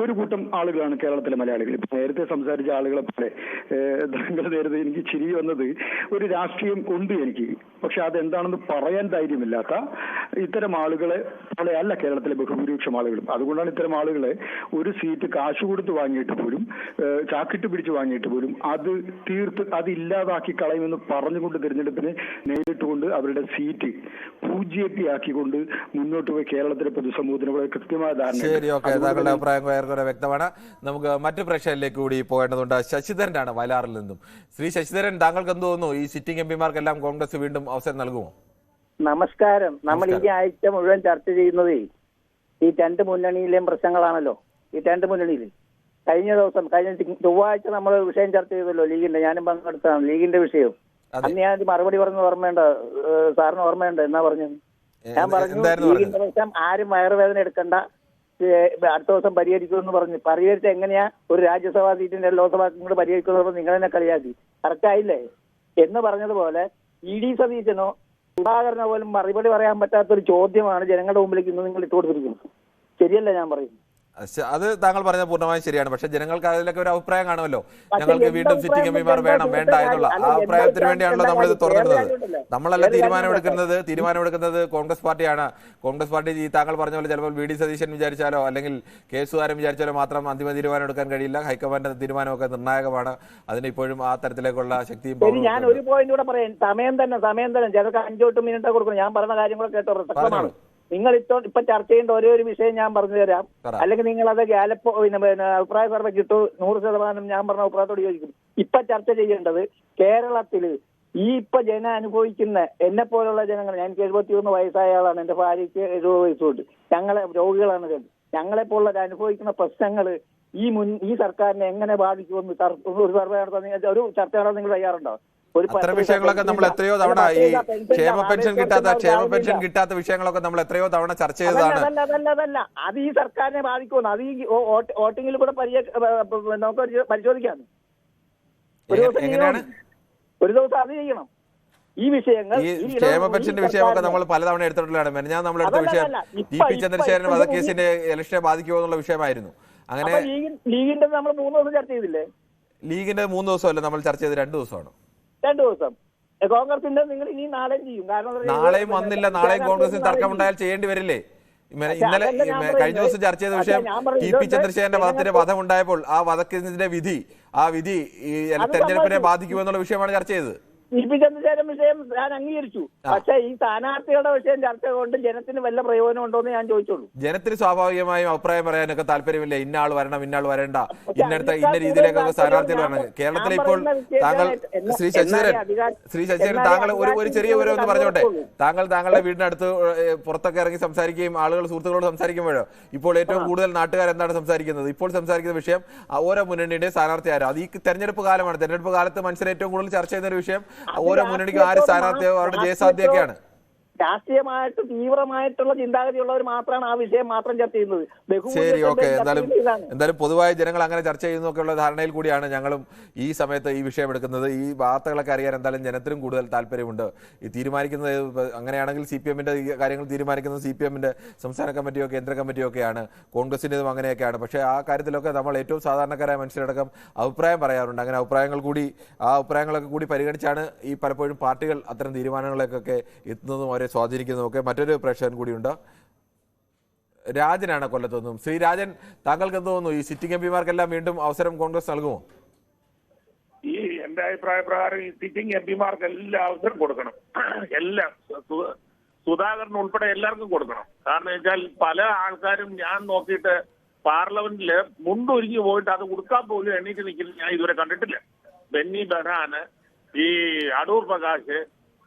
ഒരു കൂട്ടം ആളുകളാണ് കേരളത്തിലെ മലയാളികൾ. ഇപ്പൊ നേരത്തെ സംസാരിച്ച ആളുകളെ പോലെ നേരത്തെ എനിക്ക് ചിരി വന്നത്, ഒരു രാഷ്ട്രീയം ഉണ്ട് എനിക്ക്, പക്ഷെ അതെന്താണെന്ന് പറയാൻ ധൈര്യമില്ലാത്ത ഇത്തരം ആളുകളെ പോലെയല്ല കേരളത്തിലെ ബഹുഭൂരിപക്ഷം ആളുകളും. അതുകൊണ്ടാണ് ഇത്തരം ആളുകളെ ഒരു സീറ്റ് കാശ് കൊടുത്ത് വാങ്ങിയിട്ട് പോലും, ചാക്കിട്ട് പിടിച്ച് വാങ്ങിയിട്ട് പോലും അത് ഇല്ലാതാക്കി കളയുമെന്ന് പറഞ്ഞുകൊണ്ട് തിരഞ്ഞെടുപ്പിനെ നേരിട്ടുകൊണ്ട് അവരുടെ സീറ്റ് പൂജ്യപ്പിയാക്കിക്കൊണ്ട് മുന്നോട്ട് പോയി കേരളത്തിലെ പൊതുസമൂഹത്തിന് വളരെ കൃത്യമായ ധാരണ. ശരി, ഓക്കെ, താങ്കളുടെ അഭിപ്രായം ഏറെ വ്യക്തമാണ്. നമുക്ക് മറ്റു പ്രശ്നങ്ങളിലേക്ക് കൂടി പോകേണ്ടതുണ്ട്. ശശിധരനാണ് വയലാറിൽ നിന്നും. ശ്രീ ശശിധരൻ, താങ്കൾക്ക് എന്ത് തോന്നുന്നു? ഈ സിറ്റിംഗ് എംപിമാർക്കെല്ലാം കോൺഗ്രസ് വീണ്ടും അവസരം നൽകുമോ? നമസ്കാരം. നമ്മൾ ഈ ആഴ്ച മുഴുവൻ ചർച്ച ചെയ്യുന്നത് ഈ 2 മുന്നണിയിലെയും പ്രശ്നങ്ങളാണല്ലോ. ഈ 2 മുന്നണിയിൽ കഴിഞ്ഞ ചൊവ്വാഴ്ച നമ്മൾ വിഷയം ചർച്ച ചെയ്തല്ലോ, ലീഗിന്റെ. ഞാനും പങ്കെടുത്തതാണ് ലീഗിന്റെ വിഷയം. അന്ന് ഞാൻ മറുപടി പറഞ്ഞത് ഓർമ്മയുണ്ട്, സാറിന് ഓർമ്മയുണ്ട് എന്നാ പറഞ്ഞു? ഞാൻ പറഞ്ഞു ലീഗിന്റെ പ്രശ്നം ആരും വയറുവേദന എടുക്കണ്ട, അടുത്ത ദിവസം പരിഹരിക്കുമെന്ന് പറഞ്ഞു. പരിഹരിച്ച എങ്ങനെയാ ഒരു രാജ്യസഭാ സീറ്റിന്റെ ലോക്സഭാ കൂടെ പരിഹരിക്കുന്നത്? നിങ്ങൾ തന്നെ കളിയാക്കി. കറക്റ്റായില്ലേ എന്ന് പറഞ്ഞതുപോലെ ED സതീശനോ സുധാകരനോ പോലും മറുപടി പറയാൻ പറ്റാത്തൊരു ചോദ്യമാണ് ജനങ്ങളുടെ മുമ്പിലേക്ക് ഇന്ന് നിങ്ങൾ ഇട്ടുകൊടുത്തിരിക്കുന്നത്. ശരിയല്ല ഞാൻ പറയുന്നത്? അത് താങ്കൾ പറഞ്ഞത് പൂർണ്ണമായും ശരിയാണ്. പക്ഷെ ജനങ്ങൾക്ക് അതിലൊക്കെ ഒരു അഭിപ്രായം കാണുമല്ലോ. ഞങ്ങൾക്ക് വീണ്ടും സിറ്റിംഗ് എംപിമാർ വേണം വേണ്ട എന്നുള്ള ആ അഭിപ്രായത്തിന് വേണ്ടിയാണല്ലോ നമ്മൾ ഇത് തുറന്നിടുന്നത്. നമ്മളല്ല തീരുമാനമെടുക്കുന്നത് കോൺഗ്രസ് പാർട്ടിയാണ്. കോൺഗ്രസ് പാർട്ടി ഈ താങ്കൾ പറഞ്ഞ പോലെ ചിലപ്പോൾ VD സതീശൻ വിചാരിച്ചാലോ അല്ലെങ്കിൽ കെ സുധാകരൻ വിചാരിച്ചാലോ മാത്രം അന്തിമ തീരുമാനം എടുക്കാൻ കഴിയില്ല. ഹൈക്കമാൻഡ് തീരുമാനമൊക്കെ നിർണായകമാണ്. അതിന് ഇപ്പോഴും ആ തരത്തിലേക്കുള്ള ശക്തിയും. ഞാൻ ഒരു പോയിന്റ് കൂടെ പറയാം. സമയം തന്നെ ചിലർക്ക് 5-8 മിനിറ്റ് കൊടുക്കണം. ഞാൻ പറഞ്ഞ കാര്യങ്ങൾ കേട്ടോ. നിങ്ങൾ ഇപ്പൊ ചർച്ച ചെയ്യേണ്ട ഒരു വിഷയം ഞാൻ പറഞ്ഞു തരാം. അല്ലെങ്കിൽ നിങ്ങൾ അത് അഭിപ്രായ സർവ്വയ്ക്ക് ഇട്ടു 100% ഞാൻ പറഞ്ഞ അഭിപ്രായത്തോട് യോജിക്കും. ഇപ്പൊ ചർച്ച ചെയ്യേണ്ടത് കേരളത്തില് ഇപ്പൊ ജനം അനുഭവിക്കുന്ന എന്നെ പോലുള്ള ജനങ്ങൾ, എനിക്ക് 71 വയസ്സായ ആളാണ്, എന്റെ ഭാര്യയ്ക്ക് 70 വയസ്സുണ്ട്, ഞങ്ങളെ രോഗികളാണ്. ഞങ്ങളെ പോലുള്ള അനുഭവിക്കുന്ന പ്രശ്നങ്ങൾ ഈ സർക്കാരിനെ എങ്ങനെ ബാധിക്കുമെന്ന് ഒരു സർവേ നടത്താൻ, ഒരു ചർച്ച നടത്താൻ നിങ്ങൾ തയ്യാറുണ്ടോ? അത്തരം വിഷയങ്ങളൊക്കെ നമ്മൾ എത്രയോ തവണ, ഈ ക്ഷേമ പെൻഷൻ കിട്ടാത്ത വിഷയങ്ങളൊക്കെ നമ്മൾ എത്രയോ തവണ ചർച്ച ചെയ്തതാണ്. അതല്ല, അത് ഈ സർക്കാരിനെ ബാധിക്കുമെന്ന് അത് ഈ വോട്ടിങ്ങിൽ കൂടെ നമുക്ക് പരിശോധിക്കാം. ഒരു ദിവസം അത് ചെയ്യണം. ഈ വിഷയങ്ങൾ, ഈ ക്ഷേമ പെൻഷന്റെ വിഷയമൊക്കെ നമ്മൾ പലതവണ എടുത്തിട്ടുള്ളതാണ്. ഞാൻ നമ്മളെടുത്ത വിഷയം TP ചന്ദ്രശേഖരൻ വധക്കേസിന്റെ ഇലക്ഷനെ ബാധിക്കുമോ എന്നുള്ള വിഷയമായിരുന്നു. അങ്ങനെ ലീഗിന്റെ നമ്മൾ 3 ദിവസം ചർച്ച ചെയ്തില്ലേ? ലീഗിന്റെ 3 ദിവസമല്ല നമ്മൾ ചർച്ച ചെയ്ത് 2 ദിവസമാണ്. 2 ദിവസം. കോൺഗ്രസിന്റെ നിങ്ങൾ ഇനി നാളെയും ചെയ്യും. കാരണം നാളെയും വന്നില്ല. നാളെയും കോൺഗ്രസിന് തർക്കമുണ്ടായാൽ ചെയ്യേണ്ടി വരില്ലേ? ഇന്നലെ കഴിഞ്ഞ ദിവസം ചർച്ച ചെയ്ത വിഷയം TP ചന്ദ്രശേഖരന്റെ വധം ഉണ്ടായപ്പോൾ ആ വധക്കേസിന്റെ വിധി ഈ തെരഞ്ഞെടുപ്പിനെ ബാധിക്കുമെന്നുള്ള വിഷയമാണ് ചർച്ച ചെയ്തത്. TP ചന്ദ്രശേഖരൻ വിഷയം ഞാൻ അംഗീകരിച്ചു. പക്ഷെ ഈ സ്ഥാനാർത്ഥികളുടെ വിഷയം ചർച്ച കൊണ്ട് ജനത്തിന് വല്ല പ്രയോജനം ഉണ്ടോ എന്ന് ഞാൻ ചോദിച്ചോളൂ. ജനത്തിന് സ്വാഭാവികമായും അഭിപ്രായം പറയാനൊക്കെ താല്പര്യമില്ല. ഇന്ന ആൾ വരണം, ഇന്ന ആൾ വരണ്ട, ഇന്ന രീതിയിലേക്കൊക്കെ സ്ഥാനാർത്ഥികൾ വരണം. കേരളത്തിൽ ഇപ്പോൾ താങ്കൾ ശ്രീ ശശിധരൻ താങ്കൾ ഒരു ചെറിയ വിവരം ഒന്ന് പറഞ്ഞോട്ടെ. താങ്കളുടെ വീടിനടുത്ത് പുറത്തൊക്കെ ഇറങ്ങി സംസാരിക്കുകയും ആളുകൾ സുഹൃത്തുക്കളോട് സംസാരിക്കുമ്പോഴോ ഇപ്പോൾ ഏറ്റവും കൂടുതൽ നാട്ടുകാർ എന്താണ് സംസാരിക്കുന്നത്? ഇപ്പോൾ സംസാരിക്കുന്ന വിഷയം ഓരോ മുന്നണിയുടെ സ്ഥാനാർത്ഥി ആരോ. അത് ഈ തെരഞ്ഞെടുപ്പ് കാലമാണ്. തെരഞ്ഞെടുപ്പ് കാലത്ത് മനുഷ്യർ ഏറ്റവും കൂടുതൽ ചർച്ച ചെയ്യുന്ന ഒരു വിഷയം ഓരോ മുന്നണിക്കും ആര് സ്ഥാനാർത്ഥിയോ അവരുടെ ജയസാധ്യതയൊക്കെയാണ്. രാഷ്ട്രീയമായിട്ട് തീവ്രമായിട്ടുള്ള ചിന്താഗതിയുള്ളവർ മാത്രമാണ് ആ വിഷയം മാത്രം ചർച്ച ചെയ്യുന്നത്. ശരി, ഓക്കെ. എന്തായാലും പൊതുവായ ജനങ്ങൾ അങ്ങനെ ചർച്ച ചെയ്യുന്നൊക്കെയുള്ള ധാരണയിൽ കൂടിയാണ് ഞങ്ങളും ഈ സമയത്ത് ഈ വിഷയം എടുക്കുന്നത്. ഈ വാർത്തകളൊക്കെ അറിയാൻ എന്തായാലും ജനത്തിനും കൂടുതൽ താല്പര്യമുണ്ട്. ഈ തീരുമാനിക്കുന്നത് അങ്ങനെയാണെങ്കിൽ CPM-ന്റെ കാര്യങ്ങൾ തീരുമാനിക്കുന്നത് CPM-ന്റെ സംസ്ഥാന കമ്മിറ്റിയോ കേന്ദ്ര കമ്മിറ്റിയോ ഒക്കെയാണ്. കോൺഗ്രസിൻ്റെതും അങ്ങനെയൊക്കെയാണ്. പക്ഷേ ആ കാര്യത്തിലൊക്കെ നമ്മൾ ഏറ്റവും സാധാരണക്കാരായ മനുഷ്യരടക്കം അഭിപ്രായം പറയാറുണ്ട്. അങ്ങനെ ആ അഭിപ്രായങ്ങളൊക്കെ കൂടി പരിഗണിച്ചാണ് ഈ പലപ്പോഴും പാർട്ടികൾ അത്തരം തീരുമാനങ്ങളിലേക്കൊക്കെ എത്തുന്നതും അവരെ സ്വാധീനിക്കുന്നതൊക്കെ. മറ്റൊരു പ്രേക്ഷകൻ കൂടിയുണ്ട്, രാജനാണ് കൊല്ലത്തൊന്നും. ശ്രീ രാജൻ, താങ്കൾക്ക് എന്ത് തോന്നുന്നു? ഈ സിറ്റിംഗ് എംപിമാർക്കെല്ലാം വീണ്ടും അവസരം കോൺഗ്രസ് നൽകുമോ? ഈ MP എന്റെ അഭിപ്രായ പ്രകാരം ഈ സിറ്റിംഗ് എംപിമാർക്ക് എല്ലാ അവസരം കൊടുക്കണം. എല്ലാം സുധാകരൻ ഉൾപ്പെടെ എല്ലാവർക്കും കൊടുക്കണം. കാരണം വെച്ചാൽ പല ആൾക്കാരും ഞാൻ നോക്കിയിട്ട് പാർലമെന്റില് മുണ്ടൊരുങ്ങി പോയിട്ട് അത് കൊടുക്കാൻ പോലും എണീറ്റ് നിൽക്കുന്നത് ഞാൻ ഇതുവരെ കണ്ടിട്ടില്ല. ബെന്നി ബെഹാന്, ഈ അടൂർ പ്രകാശ്,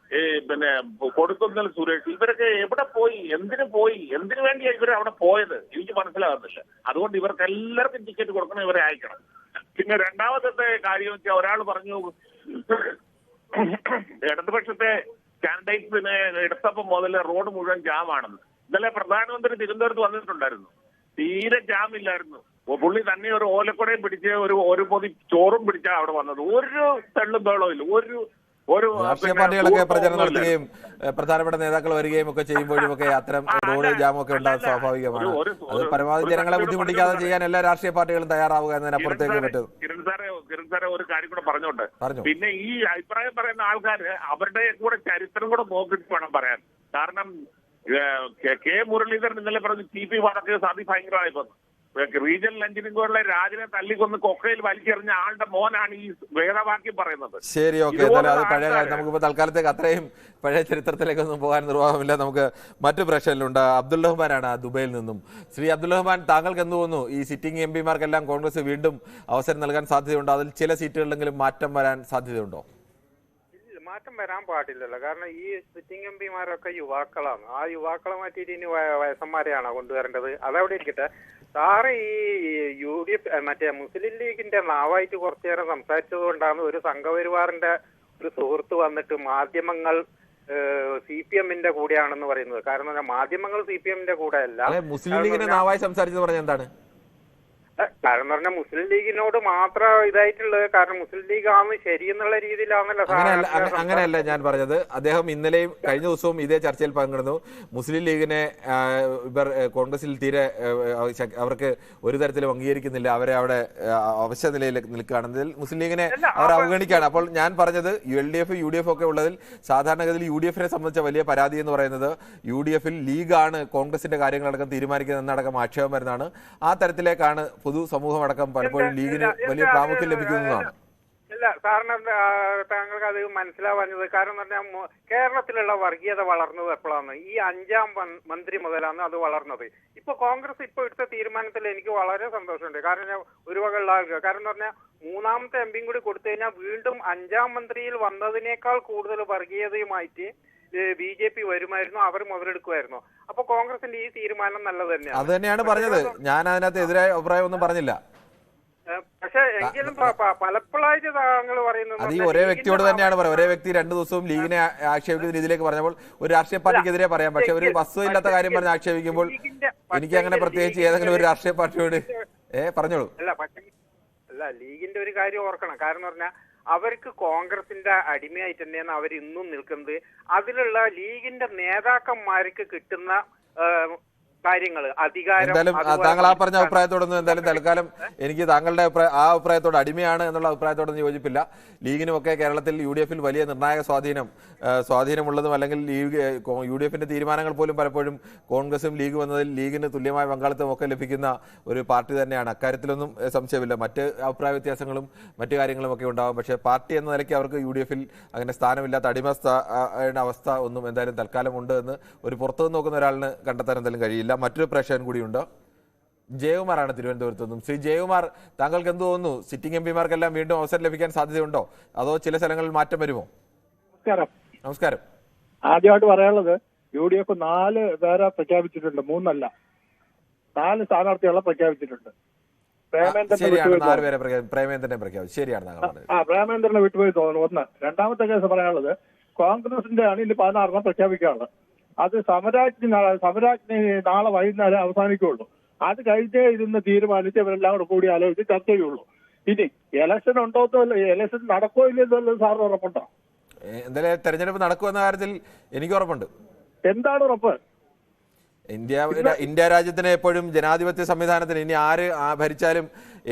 പിന്നെ കൊടുക്കുന്നൽ സുരേഷ്, ഇവരൊക്കെ എവിടെ പോയി, എന്തിനു വേണ്ടിയാണ് ഇവർ അവിടെ പോയത് എനിക്ക് മനസ്സിലാകുന്നില്ല. അതുകൊണ്ട് ഇവർക്ക് എല്ലാവർക്കും ടിക്കറ്റ് കൊടുക്കണം, ഇവരെ അയക്കണം. പിന്നെ രണ്ടാമത്തെ കാര്യം വെച്ചാൽ ഒരാൾ പറഞ്ഞു ഇടതുപക്ഷത്തെ കാൻഡിഡേറ്റ്സിനെ എടുത്തപ്പം മുതൽ റോഡ് മുഴുവൻ ജാമാണെന്ന്. ഇന്നലെ പ്രധാനമന്ത്രി തിരുവനന്തപുരത്ത് വന്നിട്ടുണ്ടായിരുന്നു, തീരെ ജാമില്ലായിരുന്നു. പുള്ളി തന്നെ ഒരു ഓലക്കുടയും പിടിച്ച് ഒരു പൊതി ചോറും പിടിച്ചാ അവിടെ വന്നത്. ഒരു തെള്ളും ബേളവും ഇല്ല. ഒരു രാഷ്ട്രീയ പാർട്ടികളൊക്കെ പ്രചരണം നടത്തുകയും പ്രധാനപ്പെട്ട നേതാക്കൾ വരികയും ഒക്കെ ചെയ്യുമ്പോഴും ഒക്കെ അത്തരം റോഡ് ജാമൊക്കെ ഉണ്ടാകും, സ്വാഭാവികമാണ്. അത് പരമാവധി ജനങ്ങളെ ബുദ്ധിമുട്ടിക്കാതെ ചെയ്യാൻ എല്ലാ രാഷ്ട്രീയ പാർട്ടികളും തയ്യാറാവുക എന്നതിനപ്പുറത്തേക്ക് പറ്റും. കിരൺ സാറെ ഒരു കാര്യം കൂടെ പറഞ്ഞോട്ടെ. പിന്നെ ഈ അഭിപ്രായം പറയുന്ന ആൾക്കാര് അവരുടെ കൂടെ ചരിത്രം കൂടെ നോക്കിയിട്ട് വേണം പറയാൻ. കാരണം കെ മുരളീധരൻ ഇന്നലെ പറഞ്ഞു CP വടക്കേസ് അതിഭയങ്കരമായി വന്നു. റീജിയണൽ എഞ്ചിനീയറിംഗ് ബോർഡിലെ രാജനെ തല്ലിക്കൊന്ന് കൊക്കയിൽ വലിച്ചെറിഞ്ഞ ആളുടെ മോനാണ് ഈ വേദവാക്യം പറയുന്നത്. ശരി, ഓക്കെ. എന്നാലും അത് പഴയ കാര്യം, നമുക്കിപ്പോ തൽക്കാലത്തേക്ക് അത്രയും പഴയ ചരിത്രത്തിലേക്കൊന്നും പോകാൻ നിർവാഹമില്ല. നമുക്ക് മറ്റു പ്രശ്നങ്ങളുണ്ട്. അബ്ദുൾ റഹ്മാനാണ് ദുബൈയിൽ നിന്നും. ശ്രീ അബ്ദുൾ റഹ്മാൻ, താങ്കൾക്ക് എന്ത് തോന്നുന്നു? ഈ സിറ്റിംഗ് എംപിമാർക്കെല്ലാം കോൺഗ്രസ് വീണ്ടും അവസരം നൽകാൻ സാധ്യതയുണ്ടോ? അതിൽ ചില സീറ്റുകളിലെങ്കിലും മാറ്റം വരാൻ സാധ്യതയുണ്ടോ? മാറ്റം വരാൻ പാടില്ലല്ലോ. കാരണം ഈ സിറ്റിംഗ് എംപിമാരൊക്കെ യുവാക്കളാണ്. ആ യുവാക്കളെ മാറ്റിയിട്ട് ഇനി വയസ്സന്മാരെയാണോ കൊണ്ടുവരേണ്ടത്? അതവിടെ ഇരിക്കട്ടെ. സാറ് ഈ UDF മറ്റേ മുസ്ലിം ലീഗിന്റെ നാവായിട്ട് കുറച്ചു നേരം സംസാരിച്ചത് കൊണ്ടാണ് ഒരു സംഘപരിവാറിന്റെ ഒരു സുഹൃത്ത് വന്നിട്ട് മാധ്യമങ്ങൾ CPM-ന്റെ കൂടെയാണെന്ന് പറയുന്നത്. കാരണം മാധ്യമങ്ങൾ CPM-ന്റെ കൂടെ അല്ല. മുസ്ലിം ലീഗിന്റെ നാവായി സംസാരിച്ചത് പറഞ്ഞ എന്താണ്? കാരണം എന്ന് പറഞ്ഞാൽ മുസ്ലിം ലീഗിനോട് മാത്രം ഇതായിട്ടുള്ളത്. കാരണം മുസ്ലിം ലീഗ് ആണ് ശരിയെന്നുള്ള രീതിയിലാണല്ലോ. അങ്ങനെയല്ല ഞാൻ പറഞ്ഞത്. അദ്ദേഹം ഇന്നലെയും കഴിഞ്ഞ ദിവസവും ഇതേ ചർച്ചയിൽ പങ്കെടുത്തു. മുസ്ലിം ലീഗിനെ ഇവർ കോൺഗ്രസിൽ തീരെ അവർക്ക് ഒരു തരത്തിലും അംഗീകരിക്കുന്നില്ല, അവരെ അവിടെ അവശ്യ നിലയിൽ നിൽക്കുകയാണെങ്കിൽ മുസ്ലിം ലീഗിനെ അവർ അവഗണിക്കുകയാണ്. അപ്പോൾ ഞാൻ പറഞ്ഞത് LDF UDF ഒക്കെ ഉള്ളതിൽ സാധാരണഗതിയിൽ UDF-നെ സംബന്ധിച്ച വലിയ പരാതി എന്ന് പറയുന്നത് UDF-ൽ ലീഗാണ് കോൺഗ്രസിന്റെ കാര്യങ്ങളടക്കം തീരുമാനിക്കുന്നത് എന്നടക്കം ആക്ഷേപം വരുന്നതാണ്. ആ തരത്തിലേക്കാണ് പൊതുസമൂഹം അടക്കം പലപ്പോഴും ലീഗിന് വലിയ പ്രാമുഖ്യം ലഭിക്കുന്നതാണ്. ഇല്ല സാറിന് താങ്കൾക്ക് അത് മനസ്സിലാവാഞ്ഞത്. കാരണം എന്ന് പറഞ്ഞാൽ കേരളത്തിലുള്ള വർഗീയത വളർന്നത് എപ്പോഴാണ്? ഈ 5ാം മന്ത്രി മുതലാണ് അത് വളർന്നത്. ഇപ്പൊ കോൺഗ്രസ് ഇപ്പൊ എടുത്ത തീരുമാനത്തിൽ എനിക്ക് വളരെ സന്തോഷമുണ്ട്. കാരണം ഒരു വകയുള്ള കാരണം എന്ന് പറഞ്ഞാൽ 3ാമത്തെ എംപിയും കൂടി കൊടുത്തു കഴിഞ്ഞാൽ വീണ്ടും 5ാം മന്ത്രിയിൽ വന്നതിനേക്കാൾ കൂടുതൽ വർഗീയതയുമായിട്ട് BJP വരുമായിരുന്നു, അവർ മുതലെടുക്കുമായിരുന്നു. അപ്പൊ കോൺഗ്രസിന്റെ ഈ തീരുമാനം നല്ലത് തന്നെയാണ്. അത് തന്നെയാണ് പറഞ്ഞത്. ഞാൻ അതിനകത്ത് എതിരായ അഭിപ്രായം ഒന്നും പറഞ്ഞില്ല. പക്ഷെ എങ്കിലും പലപ്പോഴായിട്ട് താങ്കൾ പറയുന്നത് അത് ഈ ഒരേ വ്യക്തിയോട് തന്നെയാണ് പറയുന്നത്. ഒരേ വ്യക്തി 2 ദിവസവും ലീഗിനെ ആക്ഷേപിക്കുന്ന രീതിയിലേക്ക് പറഞ്ഞപ്പോൾ ഒരു രാഷ്ട്രീയ പാർട്ടിക്കെതിരെ പറയാം. പക്ഷെ ഒരു വസ്തുതയില്ലാത്ത കാര്യം പറഞ്ഞ് ആക്ഷേപിക്കുമ്പോൾ എനിക്ക് അങ്ങനെ പ്രത്യേകിച്ച് ഏതെങ്കിലും ഒരു രാഷ്ട്രീയ പാർട്ടിയോട് പറഞ്ഞോളൂ. അല്ല ലീഗിന്റെ ഒരു കാര്യം ഓർക്കണം. കാരണം പറഞ്ഞാൽ അവർക്ക് കോൺഗ്രസിന്റെ അടിമയായിട്ട് തന്നെയാണ് അവർ ഇന്നും നിൽക്കുന്നത്. അതിലുള്ള ലീഗിന്റെ നേതാക്കന്മാർക്ക് കിട്ടുന്ന കാര്യങ്ങൾ, അധികാരം. എന്തായാലും താങ്കൾ ആ പറഞ്ഞ അഭിപ്രായത്തോടൊന്നും എന്തായാലും തൽക്കാലം എനിക്ക് താങ്കളുടെ ആ അഭിപ്രായത്തോട് അടിമയാണ് എന്നുള്ള അഭിപ്രായത്തോടൊന്നും യോജിപ്പില്ല. ലീഗിനുമൊക്കെ കേരളത്തിൽ UDF-ൽ വലിയ നിർണായക സ്വാധീനമുള്ളതും അല്ലെങ്കിൽ UDF-ന്റെ തീരുമാനങ്ങൾ പോലും പലപ്പോഴും കോൺഗ്രസും ലീഗ് വന്നതിൽ ലീഗിന് തുല്യമായ പങ്കാളിത്തം ഒക്കെ ലഭിക്കുന്ന ഒരു പാർട്ടി തന്നെയാണ്. അക്കാര്യത്തിലൊന്നും സംശയമില്ല. മറ്റ് അഭിപ്രായ വ്യത്യാസങ്ങളും മറ്റു കാര്യങ്ങളും ഒക്കെ ഉണ്ടാകും. പക്ഷേ പാർട്ടി എന്ന നിലയ്ക്ക് അവർക്ക് UDF-ൽ അങ്ങനെ സ്ഥാനമില്ലാത്ത അടിമ അവസ്ഥ ഒന്നും എന്തായാലും തൽക്കാലം ഉണ്ട് എന്ന് ഒരു പുറത്തുനിന്ന് നോക്കുന്ന ഒരാളിന് കണ്ടെത്താൻ എന്തായാലും കഴിയില്ല. മറ്റൊരു പ്രേക്ഷകൻ കൂടിയുണ്ട്. ജയകുമാറാണ് തിരുവനന്തപുരത്ത് നിന്നും. ശ്രീ ജയകുമാർ, താങ്കൾക്ക് എന്ത് തോന്നുന്നു? സിറ്റിംഗ് എംപിമാർക്കെല്ലാം വീണ്ടും അവസരം ലഭിക്കാൻ സാധ്യതയുണ്ടോ? അതോ ചില സ്ഥലങ്ങളിൽ മാറ്റം വരുമോ? നമസ്കാരം. ആദ്യമായിട്ട് പറയാനുള്ളത് UDF 4 പേരെ പ്രഖ്യാപിച്ചിട്ടുണ്ട്, 3 അല്ല, 4 സ്ഥാനാർത്ഥികളെ പ്രഖ്യാപിച്ചിട്ടുണ്ട്. പ്രേമേന്ദ്രനെ വിട്ടുപോയി തോന്നുന്നു. 1. രണ്ടാമത്തെ കേസ് പറയാനുള്ളത് കോൺഗ്രസിന്റെ ആണ് ഇനി 16 പ്രഖ്യാപിക്കാനുള്ളത്. അത് സമരാജ്ഞി നാളെ വൈകുന്നേരം അവസാനിക്കുള്ളൂ. അത് കഴിഞ്ഞേ ഇരുന്ന് തീരുമാനിച്ച് ഇവരെല്ലാം കൂടി ആലോചിച്ച് ചർച്ച ചെയ്യുള്ളൂ. ഇനി ഇലക്ഷൻ ഉണ്ടോ, ഇലക്ഷൻ നടക്കോ ഇല്ലെന്നല്ലോ സാറിന് ഉറപ്പുണ്ടോ? എന്തായാലും തെരഞ്ഞെടുപ്പ് നടക്കുമെന്ന കാര്യത്തിൽ എനിക്ക് ഉറപ്പുണ്ട്. എന്താണ് ഉറപ്പ്? ഇന്ത്യ രാജ്യത്തിന് എപ്പോഴും ജനാധിപത്യ സംവിധാനത്തിന് ഇനി ആര് ഭരിച്ചാലും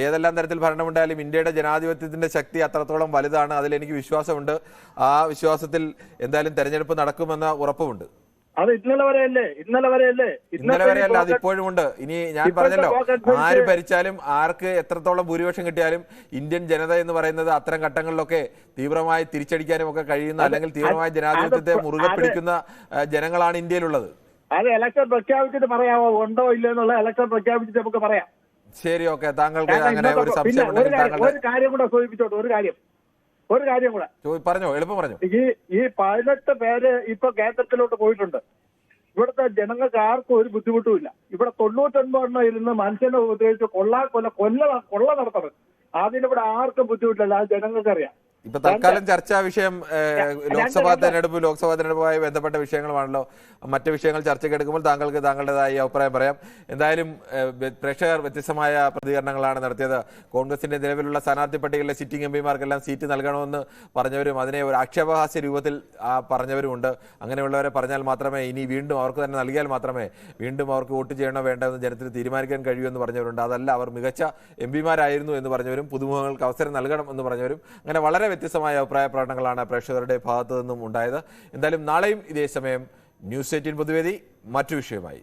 ഏതെല്ലാം തരത്തിൽ ഭരണമുണ്ടായാലും ഇന്ത്യയുടെ ജനാധിപത്യത്തിന്റെ ശക്തി അത്രത്തോളം വലുതാണ്. അതിലെനിക്ക് വിശ്വാസമുണ്ട്. ആ വിശ്വാസത്തിൽ എന്തായാലും തെരഞ്ഞെടുപ്പ് നടക്കുമെന്ന ഉറപ്പുമുണ്ട്. അത് ഇന്നലെ വരെയല്ലേ? ഇന്നലെ വരെയല്ല, അത് ഇപ്പോഴും ഉണ്ട്. ഇനി ഞാൻ പറഞ്ഞല്ലോ, ആര് ഭരിച്ചാലും ആർക്ക് എത്രത്തോളം ഭൂരിപക്ഷം കിട്ടിയാലും ഇന്ത്യൻ ജനത എന്ന് പറയുന്നത് അത്തരം ഘട്ടങ്ങളിലൊക്കെ തീവ്രമായി തിരിച്ചടിക്കാനും ഒക്കെ കഴിയുന്ന, അല്ലെങ്കിൽ തീവ്രമായ ജനാധിപത്യത്തെ മുറുകെ പിടിക്കുന്ന ജനങ്ങളാണ് ഇന്ത്യയിലുള്ളത്. അത് ഇലക്ഷൻ പ്രഖ്യാപിച്ചിട്ട് പറയാമോ ഉണ്ടോ ഇല്ലെന്നുള്ള? ഇലക്ഷൻ പ്രഖ്യാപിച്ചിട്ട് നമുക്ക് പറയാം. ശരി, ഓക്കെ. താങ്കൾക്ക് അങ്ങനെ ഒരു സംശയം ഉണ്ടെങ്കിൽ ഒരു കാര്യം കൂടെ സൂചിപ്പിച്ചോട്ടെ. ഒരു കാര്യം കൂടെ പറഞ്ഞോ, എളുപ്പം പറഞ്ഞോ. ഈ 18 പേര് ഇപ്പൊ കേന്ദ്രത്തിലോട്ട് പോയിട്ടുണ്ട്. ഇവിടുത്തെ ജനങ്ങൾക്ക് ആർക്കും ഒരു ബുദ്ധിമുട്ടുമില്ല. ഇവിടെ 99 ഇരുന്ന് മനുഷ്യനെ ഉപദ്രവിച്ച് കൊള്ള നടത്തണം. അതിനിവിടെ ആർക്കും ബുദ്ധിമുട്ടില്ല. അത് ജനങ്ങൾക്കറിയാം. ഇപ്പൊ തൽക്കാലം ചർച്ചാ വിഷയം ലോക്സഭാ തെരഞ്ഞെടുപ്പുമായി ബന്ധപ്പെട്ട വിഷയങ്ങളുമാണല്ലോ. മറ്റു വിഷയങ്ങൾ ചർച്ചയ്ക്ക് എടുക്കുമ്പോൾ താങ്കൾക്ക് താങ്കളുടേതായ അഭിപ്രായം പറയാം. എന്തായാലും പ്രേക്ഷകർ വ്യത്യസ്തമായ പ്രതികരണങ്ങളാണ് നടത്തിയത്. കോൺഗ്രസിന്റെ നിലവിലുള്ള സ്ഥാനാർത്ഥി പട്ടികയിലെ സിറ്റിംഗ് എംപിമാർക്കെല്ലാം സീറ്റ് നൽകണമെന്ന് പറഞ്ഞവരും അതിനെ ഒരു ആക്ഷേപഹാസ്യ രൂപത്തിൽ പറഞ്ഞവരുമുണ്ട്. അങ്ങനെയുള്ളവരെ പറഞ്ഞാൽ മാത്രമേ, ഇനി വീണ്ടും അവർക്ക് തന്നെ നൽകിയാൽ മാത്രമേ വീണ്ടും അവർക്ക് വോട്ട് ചെയ്യണോ വേണ്ടതെന്ന് ജനത്തിന് തീരുമാനിക്കാൻ കഴിയുമെന്ന് പറഞ്ഞവരുണ്ട്. അതല്ല, അവർ മികച്ച എംപിമാരായിരുന്നു എന്ന് പറഞ്ഞവരും പുതുമുഖങ്ങൾക്ക് അവസരം നൽകണം എന്ന് പറഞ്ഞവരും, അങ്ങനെ വളരെ വ്യത്യസ്തമായ അഭിപ്രായ പ്രകടനങ്ങളാണ് പ്രേക്ഷകരുടെ ഭാഗത്തു നിന്നും ഉണ്ടായത്. എന്തായാലും നാളെയും ഇതേ സമയം ന്യൂസ് 18 പൊതുവേദി മറ്റു വിഷയമായി.